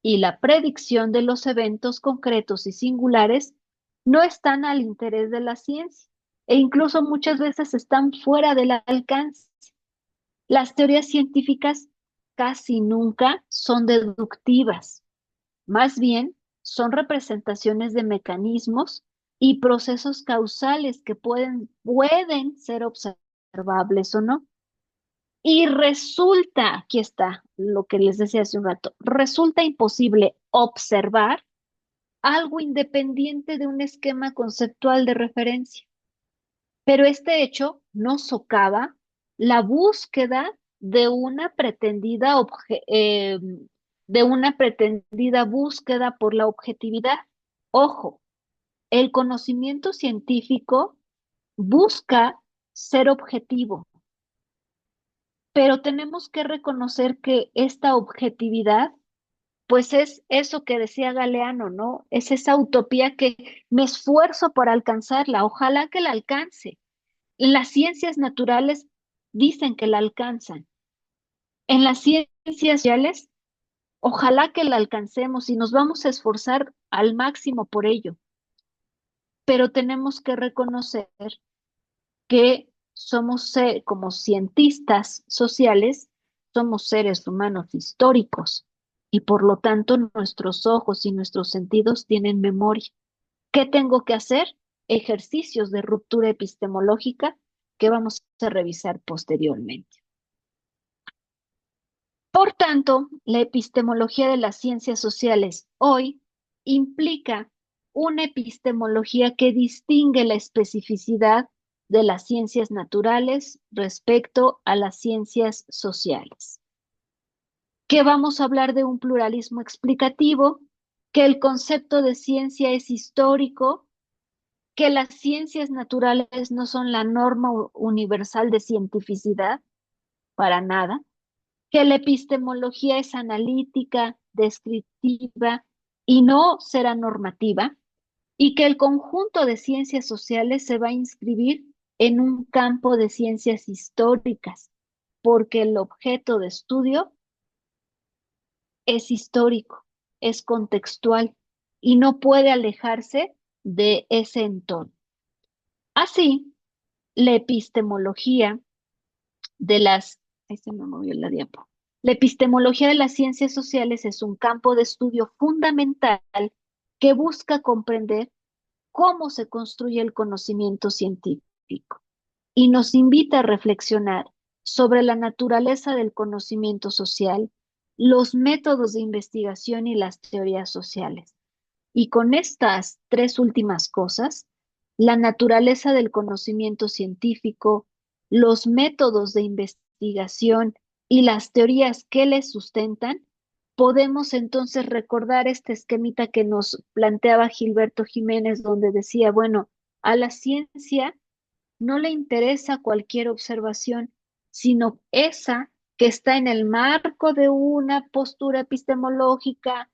y la predicción de los eventos concretos y singulares no están al interés de la ciencia e incluso muchas veces están fuera del alcance. Las teorías científicas casi nunca son deductivas, más bien son representaciones de mecanismos y procesos causales que pueden ser observables o no. Y resulta, aquí está lo que les decía hace un rato, resulta imposible observar algo independiente de un esquema conceptual de referencia. Pero este hecho no socava la búsqueda de una de una pretendida búsqueda por la objetividad. Ojo, el conocimiento científico busca ser objetivo, pero tenemos que reconocer que esta objetividad, pues es eso que decía Galeano, ¿no? Es esa utopía que me esfuerzo por alcanzarla, ojalá que la alcance. Las ciencias naturales dicen que la alcanzan. En las ciencias sociales, ojalá que la alcancemos y nos vamos a esforzar al máximo por ello, pero tenemos que reconocer que como cientistas sociales, somos seres humanos históricos y por lo tanto nuestros ojos y nuestros sentidos tienen memoria. ¿Qué tengo que hacer? Ejercicios de ruptura epistemológica que vamos a revisar posteriormente. Por tanto, la epistemología de las ciencias sociales hoy implica una epistemología que distingue la especificidad de las ciencias naturales respecto a las ciencias sociales. Que vamos a hablar de un pluralismo explicativo, que el concepto de ciencia es histórico, que las ciencias naturales no son la norma universal de cientificidad, para nada, que la epistemología es analítica, descriptiva y no será normativa, y que el conjunto de ciencias sociales se va a inscribir en un campo de ciencias históricas, porque el objeto de estudio es histórico, es contextual y no puede alejarse de ese entorno. Así, la epistemología de las, ahí se me movió la diapo. La epistemología de las ciencias sociales es un campo de estudio fundamental que busca comprender cómo se construye el conocimiento científico y nos invita a reflexionar sobre la naturaleza del conocimiento social, los métodos de investigación y las teorías sociales. Y con estas tres últimas cosas, la naturaleza del conocimiento científico, los métodos de investigación y las teorías que le sustentan, podemos entonces recordar este esquemita que nos planteaba Gilberto Jiménez, donde decía, bueno, a la ciencia no le interesa cualquier observación, sino esa que está en el marco de una postura epistemológica,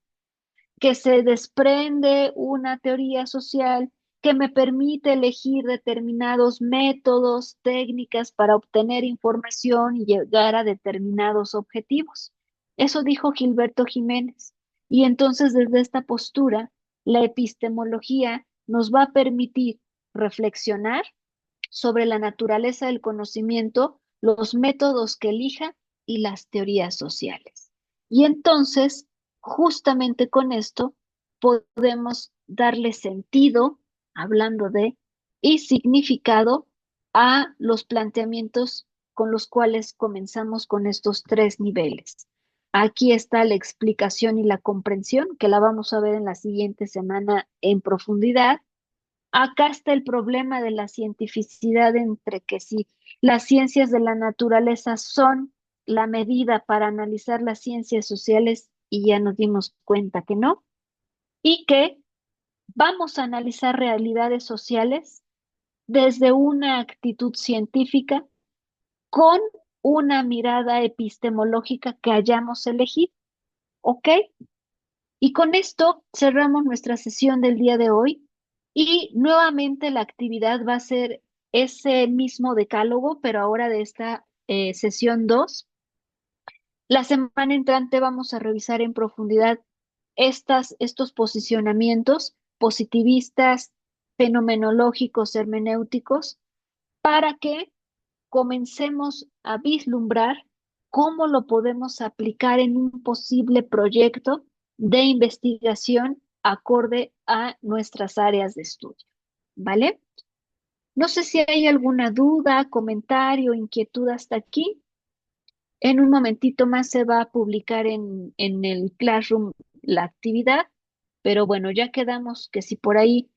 que se desprende una teoría social que me permite elegir determinados métodos, técnicas para obtener información y llegar a determinados objetivos. Eso dijo Gilberto Jiménez. Y entonces desde esta postura, la epistemología nos va a permitir reflexionar sobre la naturaleza del conocimiento, los métodos que elija y las teorías sociales. Y entonces, justamente con esto, podemos darle sentido, hablando de, y significado a los planteamientos con los cuales comenzamos con estos tres niveles. Aquí está la explicación y la comprensión, que la vamos a ver en la siguiente semana en profundidad. Acá está el problema de la cientificidad entre que si las ciencias de la naturaleza son la medida para analizar las ciencias sociales y ya nos dimos cuenta que no, y que vamos a analizar realidades sociales desde una actitud científica con una mirada epistemológica que hayamos elegido, ¿ok? Y con esto cerramos nuestra sesión del día de hoy y nuevamente la actividad va a ser ese mismo decálogo, pero ahora de esta sesión 2. La semana entrante vamos a revisar en profundidad estos posicionamientos positivistas, fenomenológicos, hermenéuticos, para que comencemos a vislumbrar cómo lo podemos aplicar en un posible proyecto de investigación acorde a nuestras áreas de estudio. ¿Vale? No sé si hay alguna duda, comentario, inquietud hasta aquí. En un momentito más se va a publicar en el Classroom la actividad, pero bueno, ya quedamos que si por ahí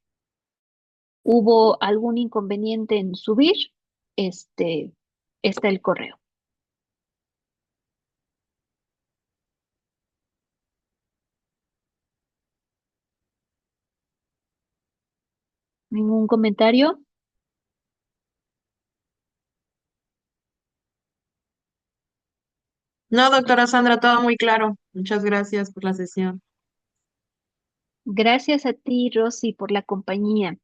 hubo algún inconveniente en subir, este, está el correo. ¿Ningún comentario? No, doctora Sandra, todo muy claro. Muchas gracias por la sesión. Gracias a ti, Rosy, por la compañía.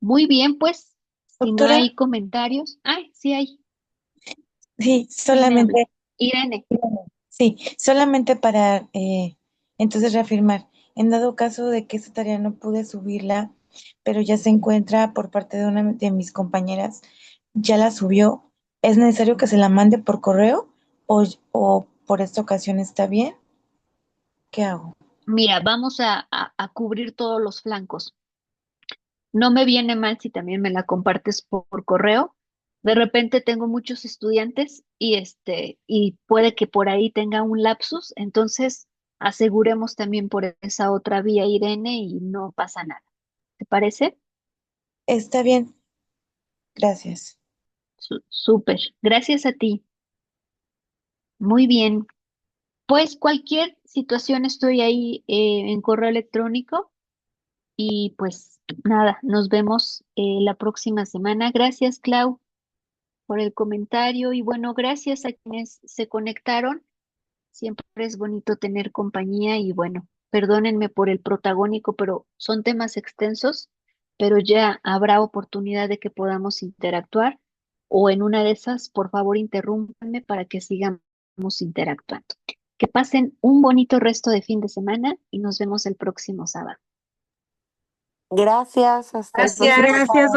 Muy bien, pues, si no Doctora, hay comentarios. Ay, sí hay. sí, ¿Quién me habla? solamente, Irene. sí, solamente para entonces reafirmar, en dado caso de que esta tarea no pude subirla, pero ya se encuentra por parte de una de mis compañeras, ya la subió, ¿es necesario que se la mande por correo o por esta ocasión está bien? ¿Qué hago? Mira, vamos a cubrir todos los flancos. No me viene mal si también me la compartes por correo. De repente tengo muchos estudiantes y puede que por ahí tenga un lapsus, entonces aseguremos también por esa otra vía, Irene, y no pasa nada. ¿Te parece? Está bien, gracias. Súper. Gracias a ti. Muy bien. Pues cualquier situación estoy ahí en correo electrónico y pues nada, nos vemos la próxima semana. Gracias, Clau, por el comentario y bueno, gracias a quienes se conectaron. Siempre es bonito tener compañía y bueno, perdónenme por el protagónico, pero son temas extensos, pero ya habrá oportunidad de que podamos interactuar o en una de esas, por favor, interrúmpanme para que sigamos interactuando. Que pasen un bonito resto de fin de semana y nos vemos el próximo sábado. Gracias, hasta el Gracias. próximo Gracias,